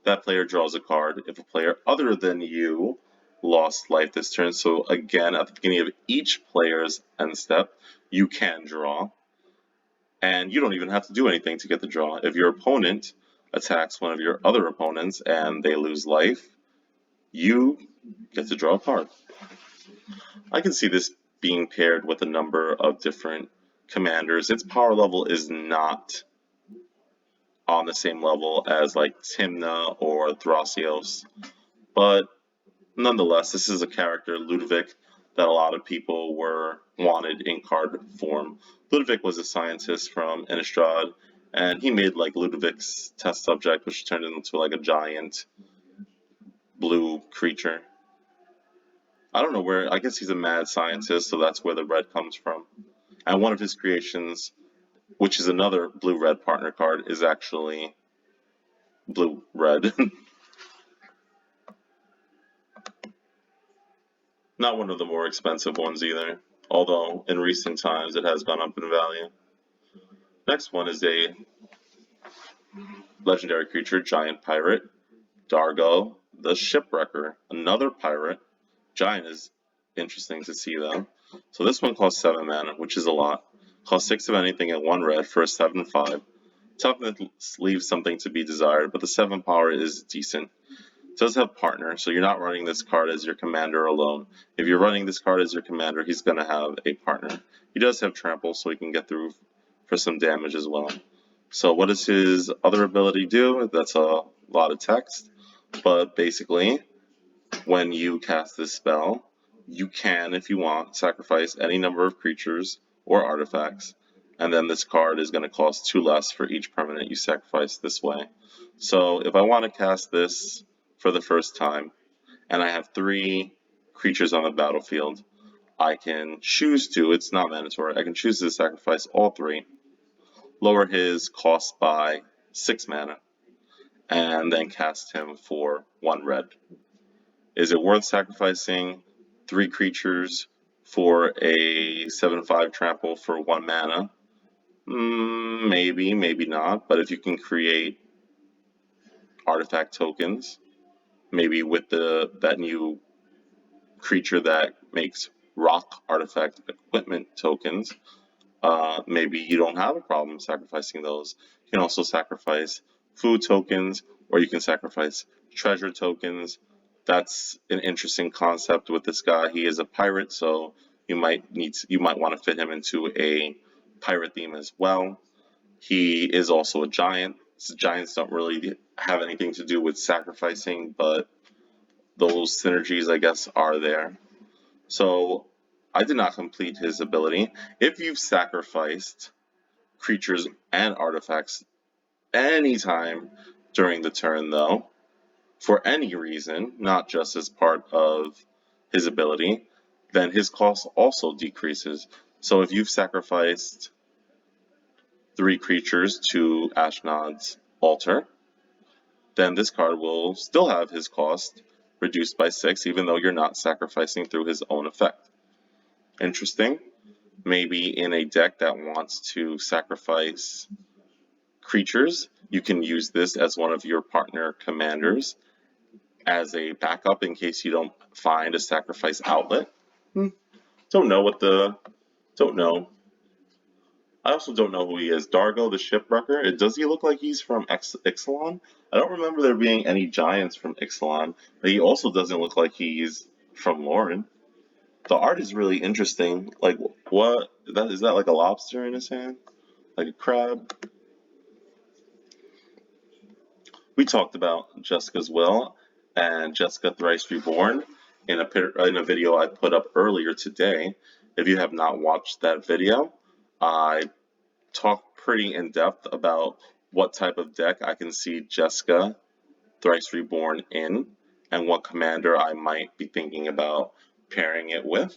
that player draws a card. If a player other than you lost life this turn, so again, at the beginning of each player's end step, you can draw. And you don't even have to do anything to get the draw. If your opponent attacks one of your other opponents and they lose life, you get to draw a card. I can see this being paired with a number of different commanders. Its power level is not on the same level as like Timna or Thrasios, but nonetheless, this is a character, Ludovic, that a lot of people wanted in card form. Ludovic was a scientist from Innistrad, and he made like Ludovic's test subject, which turned into like a giant blue creature. I don't know where, I guess he's a mad scientist, so that's where the red comes from. And one of his creations, which is another blue-red partner card, is actually blue-red. Not one of the more expensive ones either, although in recent times it has gone up in value. Next one is a legendary creature, giant pirate, Dargo, the Shipwrecker, another pirate. Giant is interesting to see though. So this one costs 7 mana, which is a lot. Costs 6 of anything and 1 red for a 7/5. Toughness leaves something to be desired, but the 7 power is decent. It does have partner, so you're not running this card as your commander alone. If you're running this card as your commander, he's going to have a partner. He does have trample, so he can get through for some damage as well. So what does his other ability do? That's a lot of text, but basically, when you cast this spell, you can, if you want, sacrifice any number of creatures or artifacts, and then this card is going to cost 2 less for each permanent you sacrifice this way. So if I want to cast this for the first time, and I have 3 creatures on the battlefield, I can choose to, it's not mandatory, I can choose to sacrifice all 3, lower his cost by 6 mana, and then cast him for 1 red. Is it worth sacrificing 3 creatures for a 7/5 trample for 1 mana? Maybe, maybe not, but if you can create artifact tokens, maybe with that new creature that makes rock artifact equipment tokens, maybe you don't have a problem sacrificing those. You can also sacrifice food tokens, or you can sacrifice treasure tokens. That's an interesting concept with this guy. He is a pirate, so you might want to fit him into a pirate theme as well. He is also a giant. So giants don't really have anything to do with sacrificing, but those synergies, I guess, are there. So I did not complete his ability. If you've sacrificed creatures and artifacts anytime during the turn, though, for any reason, not just as part of his ability, then his cost also decreases. So if you've sacrificed 3 creatures to Ashnod's altar, then this card will still have his cost reduced by 6, even though you're not sacrificing through his own effect. Interesting. Maybe in a deck that wants to sacrifice creatures, you can use this as one of your partner commanders as a backup in case you don't find a sacrifice outlet. Don't know. I also don't know who he is. Dargo the Shipwrecker. Does he look like he's from Ixalan? I don't remember there being any giants from Ixalan, but he also doesn't look like he's from Lauren. The art is really interesting. Like, what? Is that like a lobster in his hand? Like a crab? We talked about Jessica's Will and Jessica Thrice Reborn in a video I put up earlier today. If you have not watched that video, I talked pretty in depth about what type of deck I can see Jessica Thrice Reborn in and what commander I might be thinking about pairing it with.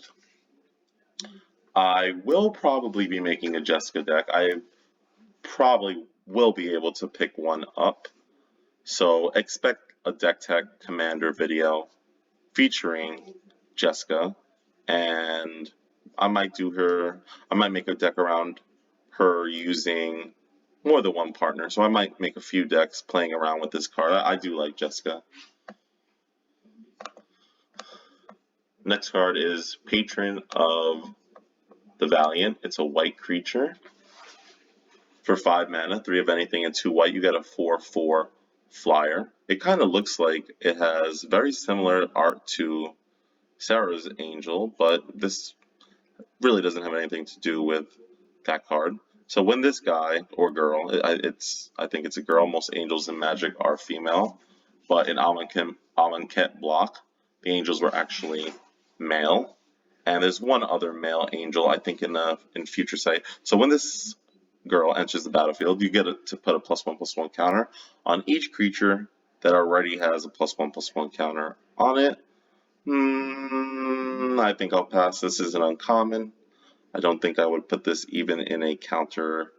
I will probably be making a Jessica deck. I probably will be able to pick one up. So expect a deck tech commander video featuring Jessica, and I might make a deck around her using more than one partner, so I might make a few decks playing around with this card. I do like Jessica. Next card is Patron of the Valiant. It's a white creature. For 5 mana, 3 of anything, and 2 white, you get a 4/4 flyer. It kind of looks like it has very similar art to Sarah's Angel, but this really doesn't have anything to do with that card. So when this guy or girl, I think it's a girl. Most angels in Magic are female, but in Amonkhet block, the angels were actually male. And there's one other male angel, I think, in Future Sight. So when this girl enters the battlefield, you get to put a +1/+1 counter on each creature that already has a +1/+1 counter on it. I think I'll pass. This is an uncommon. I don't think I would put this even in a counter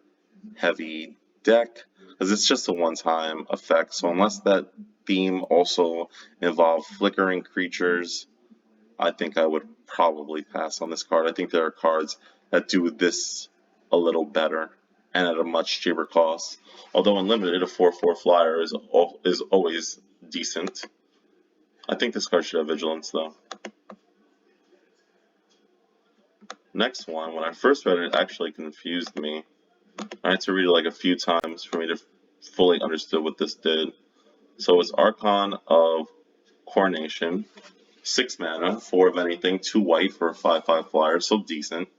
heavy deck because it's just a one-time effect. So unless that theme also involved flickering creatures, I think I would probably pass on this card. I think there are cards that do this a little better and at a much cheaper cost. Although unlimited, a 4/4 flyer is always decent. I think this card should have Vigilance though. Next one, when I first read it, actually confused me. I had to read it like a few times for me to fully understand what this did. So it's Archon of Coronation, 6 mana, 4 of anything, 2 white for a 5/5 flyer, so decent.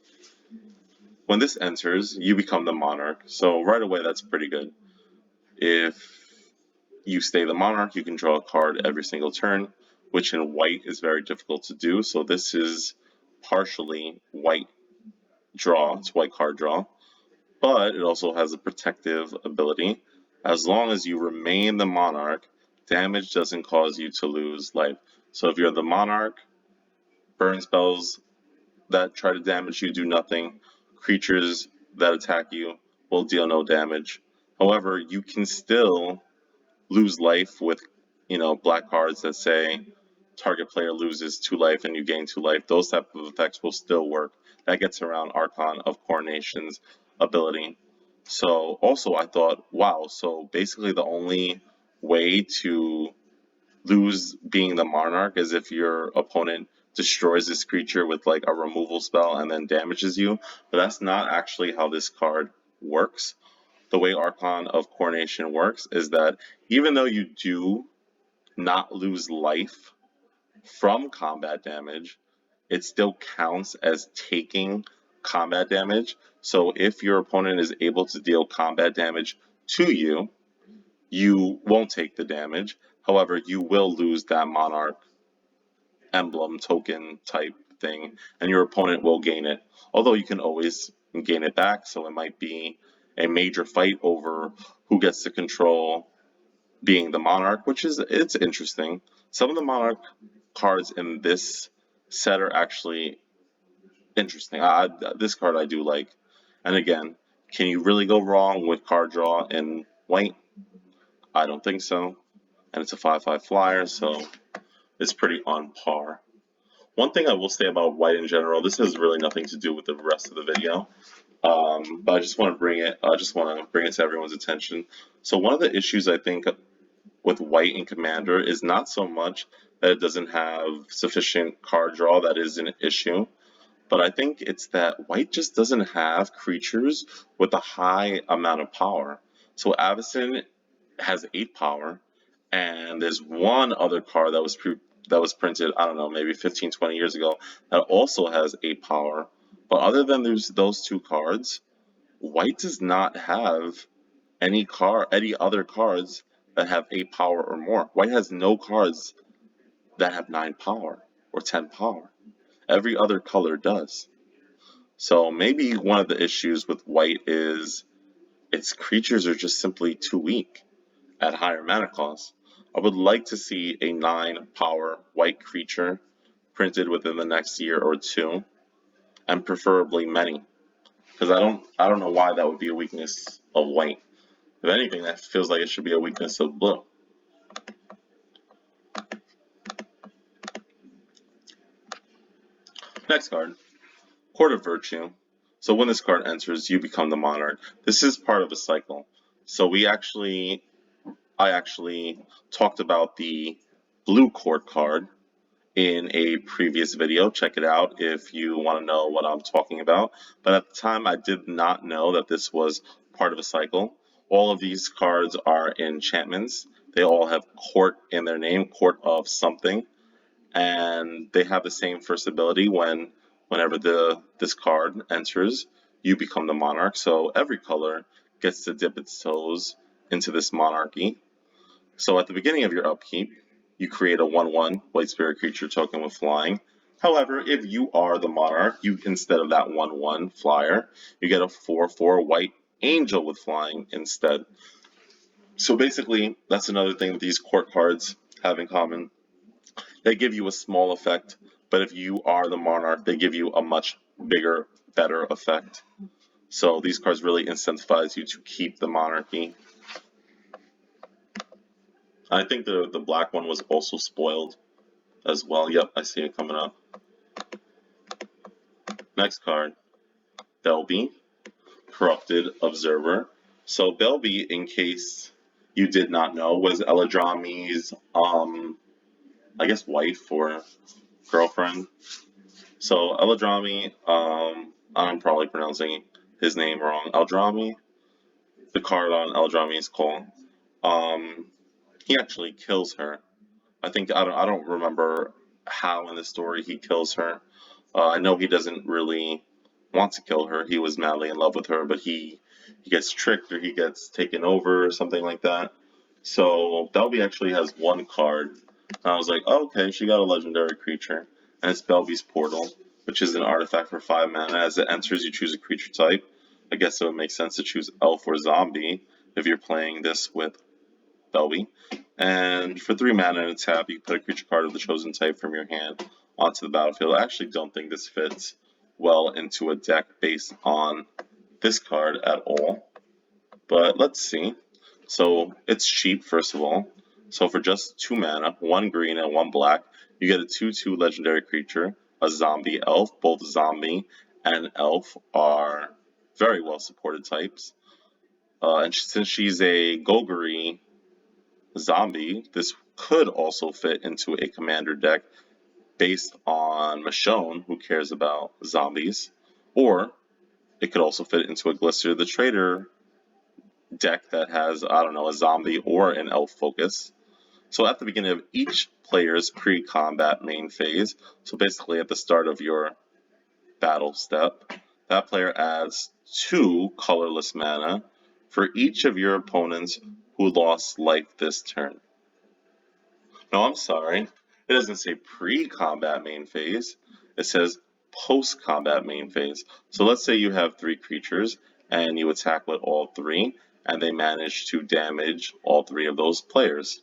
When this enters, you become the Monarch, so right away that's pretty good. If you stay the Monarch, you can draw a card every single turn, which in white is very difficult to do, so this is partially white draw, it's white card draw, but it also has a protective ability. As long as you remain the Monarch, damage doesn't cause you to lose life. So if you're the Monarch, burn spells that try to damage you do nothing. Creatures that attack you will deal no damage. However, you can still lose life with, black cards that say target player loses 2 life and you gain 2 life. Those type of effects will still work. That gets around Archon of Coronation's ability. So also I thought, wow, so basically the only way to lose being the Monarch is if your opponent destroys this creature with like a removal spell and then damages you. But that's not actually how this card works. The way Archon of Coronation works is that even though you do not lose life from combat damage, it still counts as taking combat damage. So if your opponent is able to deal combat damage to you, you won't take the damage. However, you will lose that Monarch emblem token type thing, and your opponent will gain it. Although you can always gain it back, so it might be a major fight over who gets to control being the Monarch, it's interesting. Some of the Monarch cards in this set are actually interesting. This card I do like. And again, can you really go wrong with card draw in white? I don't think so. And it's a 5/5 flyer, so it's pretty on par. One thing I will say about white in general, this has really nothing to do with the rest of the video, but I just want to bring it to everyone's attention. So one of the issues I think with white in Commander is not so much that it doesn't have sufficient card draw, that is an issue, but I think it's that white just doesn't have creatures with a high amount of power. So Avacyn has 8 power, and there's one other card that was printed, I don't know, maybe 15, 20 years ago, that also has 8 power. But other than those 2 cards, white does not have any other cards that have 8 power or more. White has no cards that have 9 power or 10 power. Every other color does. So maybe one of the issues with white is its creatures are just simply too weak at higher mana costs. I would like to see a 9 power white creature printed within the next year or 2, and preferably many. Because I don't know why that would be a weakness of white. If anything, that feels like it should be a weakness of blue. Next card, Court of Virtue. So when this card enters, you become the monarch. This is part of a cycle. So I actually talked about the blue court card in a previous video. Check it out if you want to know what I'm talking about. But at the time, I did not know that this was part of a cycle. All of these cards are enchantments. They all have court in their name, court of something, and they have the same first ability. Whenever this card enters, you become the monarch. So every color gets to dip its toes into this monarchy. So at the beginning of your upkeep, you create a 1/1 white spirit creature token with flying. However, if you are the monarch, you instead of that 1/1 flyer, you get a 4/4 white angel with flying instead. So basically, that's another thing that these court cards have in common. They give you a small effect, but if you are the monarch, they give you a much bigger, better effect. So these cards really incentivize you to keep the monarchy. I think the black one was also spoiled as well. Yep, I see it coming up. Next card, Belby, Corrupted Observer. So Belby, in case you did not know, was Eladrami's, I guess, wife or girlfriend. So Eladrami, I'm probably pronouncing his name wrong. Eldrami, the card on Eladrami's call. He actually kills her. I don't remember how in the story he kills her. I know he doesn't really want to kill her. He was madly in love with her, but he gets tricked or he gets taken over or something like that. So Belby actually has one card. And I was like, oh, okay, she got a legendary creature, and it's Belby's Portal, which is an artifact for 5 mana. As it enters, you choose a creature type. I guess it would make sense to choose Elf or Zombie if you're playing this with Belby. And for 3 mana and a tap, you put a creature card of the chosen type from your hand onto the battlefield. I actually don't think this fits well into a deck based on this card at all. But let's see. So it's cheap, first of all. So for just 2 mana, 1 green and 1 black, you get a 2/2 legendary creature, a zombie elf. Both zombie and elf are very well supported types. And since she's a Golgari zombie, this could also fit into a commander deck based on Michonne, who cares about zombies, or it could also fit into a Glister the Trader deck that has, I don't know, a zombie or an elf focus. So at the beginning of each player's pre-combat main phase, so basically at the start of your battle step, that player adds 2 colorless mana for each of your opponents who lost life this turn. No, I'm sorry. It doesn't say pre-combat main phase. It says post-combat main phase. So let's say you have 3 creatures and you attack with all 3 and they manage to damage all 3 of those players.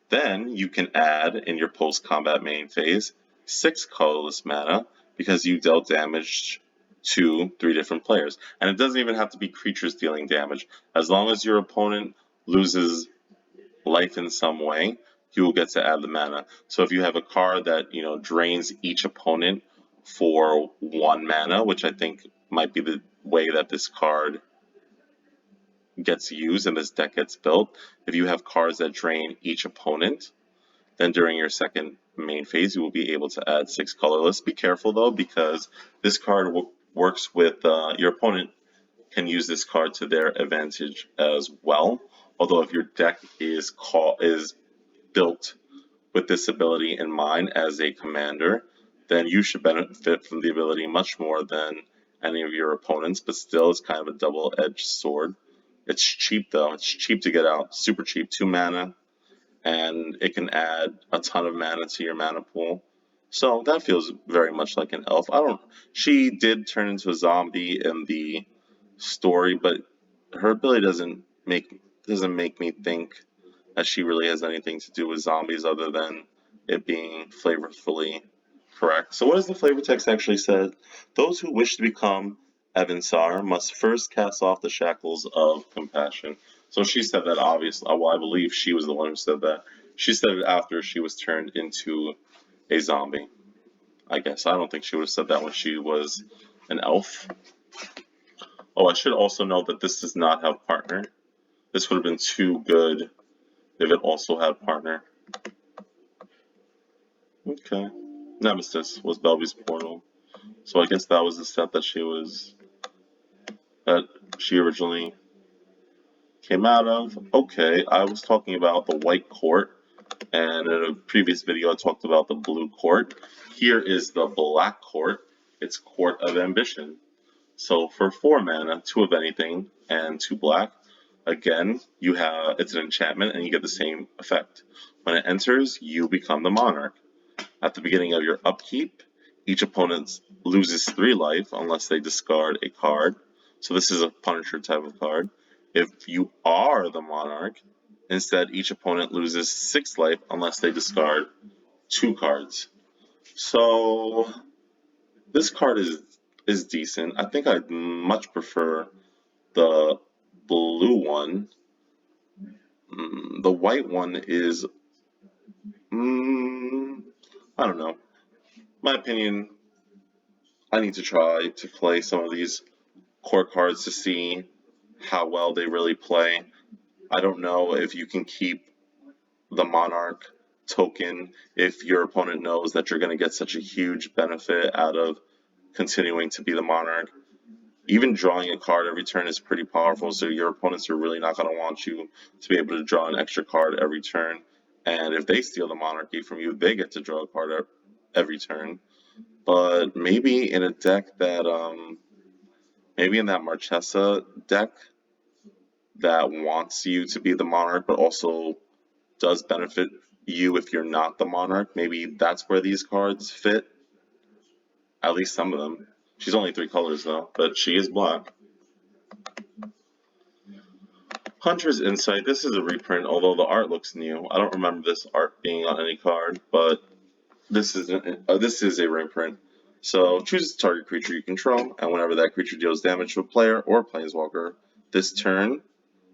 Then you can add in your post-combat main phase 6 colorless mana because you dealt damage to 3 different players. And it doesn't even have to be creatures dealing damage. As long as your opponent loses life in some way, you will get to add the mana. So if you have a card that, drains each opponent for 1 mana, which I think might be the way that this card gets used and this deck gets built. If you have cards that drain each opponent, then during your second main phase, you will be able to add 6 colorless. Be careful though, because this card works with your opponent can use this card to their advantage as well. Although if your deck is built with this ability in mind as a commander, then you should benefit from the ability much more than any of your opponents, but still it's kind of a double-edged sword. It's cheap though, it's cheap to get out, super cheap, 2 mana, and it can add a ton of mana to your mana pool. So that feels very much like an elf. She did turn into a zombie in the story, but her ability doesn't make me think that she really has anything to do with zombies other than it being flavorfully correct. So what does the flavor text actually say? Those who wish to become Evansar must first cast off the shackles of compassion. So she said that obviously, well, I believe she was the one who said that. She said it after she was turned into a zombie. I guess. I don't think she would have said that when she was an elf. Oh, I should also note that this does not have partner. This would have been too good if it also had partner. Okay. Nemesis was Belby's portal. So I guess that was the set that she originally came out of. Okay, I was talking about the white court, and in a previous video I talked about the blue court. Here is the black court. It's Court of Ambition. So for 4 mana, 2 of anything, and 2 black, again, it's an enchantment and you get the same effect. When it enters, you become the monarch. At the beginning of your upkeep, each opponent loses 3 life unless they discard a card. So this is a Punisher type of card. If you are the monarch, instead each opponent loses 6 life unless they discard 2 cards. So this card is decent. I think I'd much prefer the blue one. The white one is, I don't know. My opinion, I need to try to play some of these core cards to see how well they really play. I don't know if you can keep the Monarch token if your opponent knows that you're going to get such a huge benefit out of continuing to be the Monarch. Even drawing a card every turn is pretty powerful, so your opponents are really not going to want you to be able to draw an extra card every turn. And if they steal the Monarchy from you, they get to draw a card every turn. But maybe in a deck that, maybe in that Marchesa deck that wants you to be the Monarch, but also does benefit you if you're not the Monarch, maybe that's where these cards fit. At least some of them. She's only 3 colors though, but she is black. Hunter's Insight, this is a reprint, although the art looks new. I don't remember this art being on any card, but this is a reprint. So choose a target creature you control, and whenever that creature deals damage to a player or planeswalker this turn,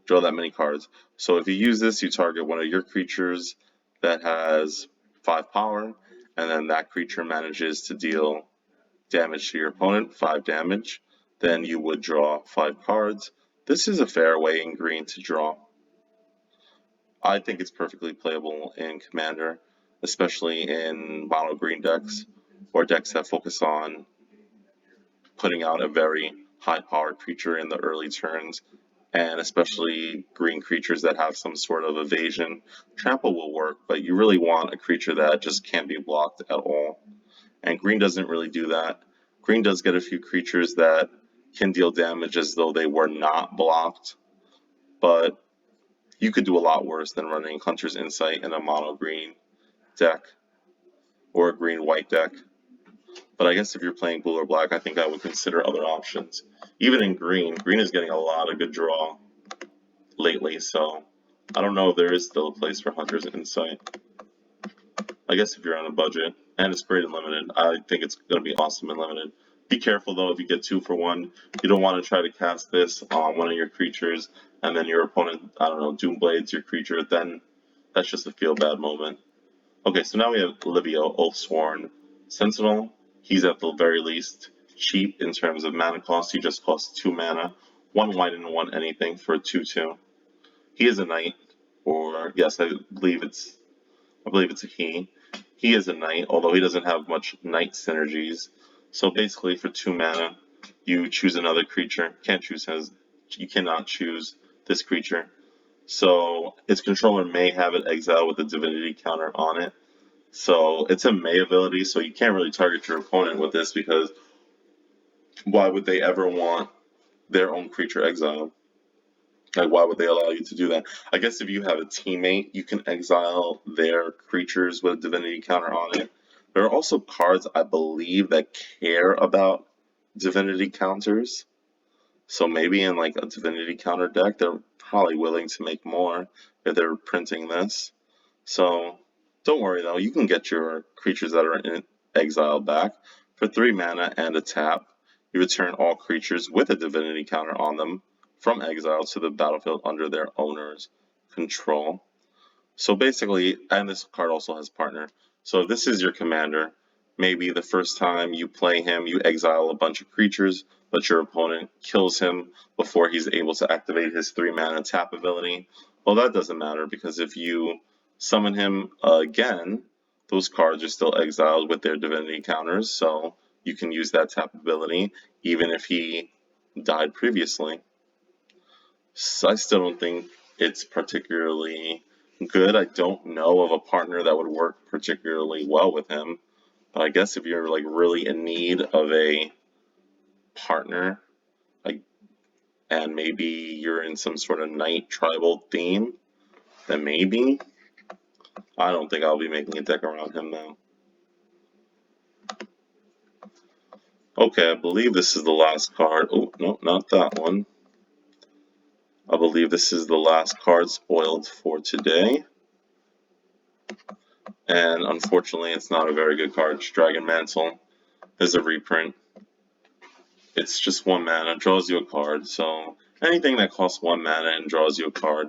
draw that many cards. So if you use this, you target one of your creatures that has 5 power, and then that creature manages to deal damage to your opponent, 5 damage, then you would draw 5 cards. This is a fair way in green to draw. I think it's perfectly playable in Commander, especially in mono green decks or decks that focus on putting out a very high powered creature in the early turns, and especially green creatures that have some sort of evasion. Trample will work, but you really want a creature that just can't be blocked at all. And green doesn't really do that. Green does get a few creatures that can deal damage as though they were not blocked, but you could do a lot worse than running Hunter's Insight in a mono green deck or a green white deck. But I guess if you're playing blue or black, I think I would consider other options. Even in green, green is getting a lot of good draw lately, so I don't know if there is still a place for Hunter's Insight. I guess if you're on a budget, and it's great in limited, I think it's going to be awesome in limited. Be careful though if you get 2 for 1. You don't want to try to cast this on one of your creatures, and then your opponent, I don't know, Doomblades your creature, then that's just a feel bad moment. Okay, so now we have Livio, Oathsworn Sentinel. He's at the very least cheap in terms of mana cost. He just costs 2 mana, 1 white and 1 anything for a 2/2. He is a knight, or yes, I believe it's a he. He is a knight, although he doesn't have much knight synergies. So basically, for 2 mana, you choose another creature. You cannot choose this creature. So its controller may have it exiled with a divinity counter on it. So it's a May ability, so you can't really target your opponent with this because why would they ever want their own creature exiled? Like, why would they allow you to do that? I guess if you have a teammate, you can exile their creatures with a divinity counter on it. There are also cards, I believe, that care about divinity counters. So maybe in like a divinity counter deck, they're probably willing to make more if they're printing this. So don't worry though, you can get your creatures that are in exile back. For 3 mana and a tap, you return all creatures with a divinity counter on them from exile to the battlefield under their owner's control. So basically, and this card also has partner. So if this is your commander, maybe the first time you play him, you exile a bunch of creatures but your opponent kills him before he's able to activate his 3-mana tap ability, well, that doesn't matter because if you summon him again, those cards are still exiled with their divinity counters, so you can use that tap ability even if he died previously. So I still don't think it's particularly good. I don't know of a partner that would work particularly well with him. But I guess if you're like really in need of a partner, like, and maybe you're in some sort of night tribal theme, then maybe. I don't think I'll be making a deck around him though. Okay, I believe this is the last card. Oh, no, not that one. I believe this is the last card spoiled for today. And unfortunately, it's not a very good card. Dragon Mantle is a reprint. It's just 1 mana, draws you a card. So anything that costs 1 mana and draws you a card,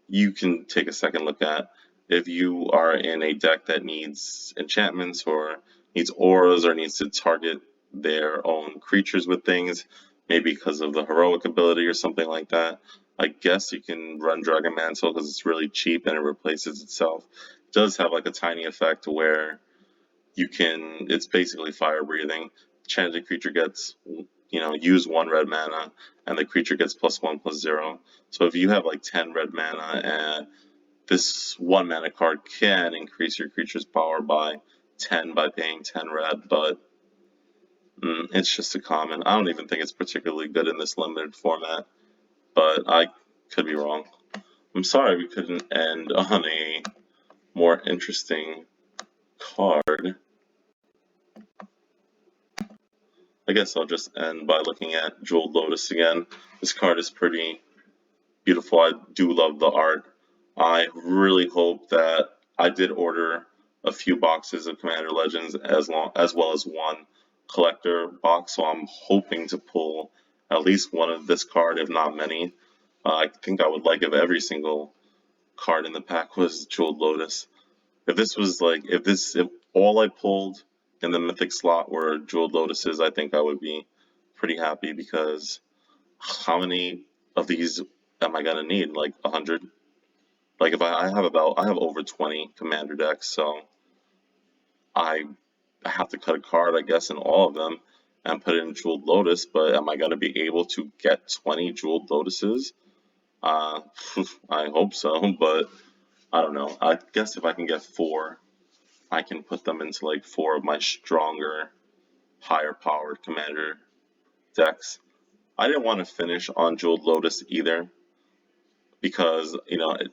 you can take a second look at. If you are in a deck that needs enchantments or needs auras or needs to target their own creatures with things, maybe because of the heroic ability or something like that, I guess you can run Dragon Mantle because it's really cheap and it replaces itself. It does have like a tiny effect where you can, it's basically fire breathing. Enchanted creature gets, use 1 red mana and the creature gets +1/+0. So if you have like 10 red mana and this 1 mana card can increase your creature's power by 10 by paying 10 red, but it's just a common. I don't even think it's particularly good in this limited format, but I could be wrong. I'm sorry we couldn't end on a more interesting card. I guess I'll just end by looking at Jeweled Lotus again. This card is pretty beautiful. I do love the art. I really hope that I did order a few boxes of Commander Legends as well as 1 collector box, so I'm hoping to pull at least one of this card, if not many. I think I would like if every single card in the pack was Jeweled Lotus. If all I pulled in the mythic slot were Jeweled Lotuses, I think I would be pretty happy because how many of these am I gonna need? Like 100? Like if I have over 20 commander decks, so I have to cut a card, I guess, in all of them and put it in Jeweled Lotus, but am I gonna be able to get 20 Jeweled Lotuses? I hope so, but I don't know. I guess if I can get 4, I can put them into like 4 of my stronger, higher powered commander decks. I didn't want to finish on Jeweled Lotus either because,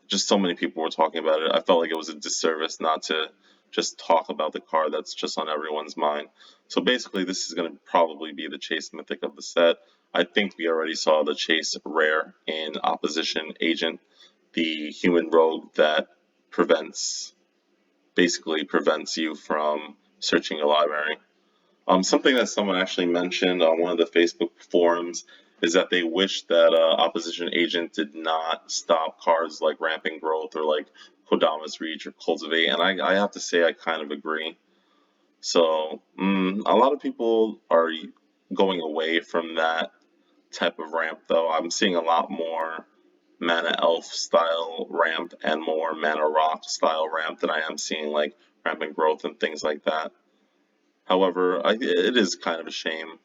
just so many people were talking about it. I felt like it was a disservice not to just talk about the card that's just on everyone's mind. So basically, this is going to probably be the Chase Mythic of the set. I think we already saw the Chase Rare in Opposition Agent, the human rogue that basically prevents you from searching a library. Something that someone actually mentioned on one of the Facebook forums is that they wish that Opposition Agent did not stop cards like Rampant Growth or like Kodama's Reach or Cultivate, and I have to say I kind of agree. So a lot of people are going away from that type of ramp, though. I'm seeing a lot more Mana Elf style ramp and more Mana Rock style ramp than I am seeing like Rampant Growth and things like that. However, it is kind of a shame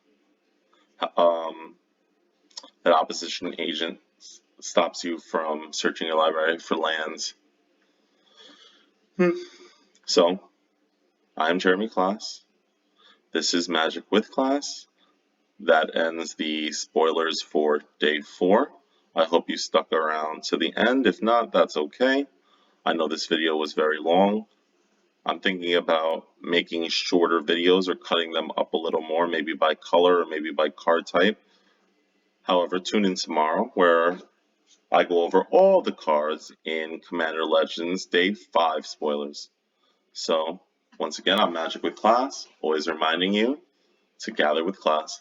that Opposition Agent stops you from searching your library for lands. So, I'm Jeremy Class. This is Magic with Class. That ends the spoilers for day 4. I hope you stuck around to the end. If not, that's okay. I know this video was very long. I'm thinking about making shorter videos or cutting them up a little more, maybe by color or maybe by card type. However, tune in tomorrow where I go over all the cards in Commander Legends Day 5 spoilers. So, once again, I'm Magic with Class, always reminding you to gather with class.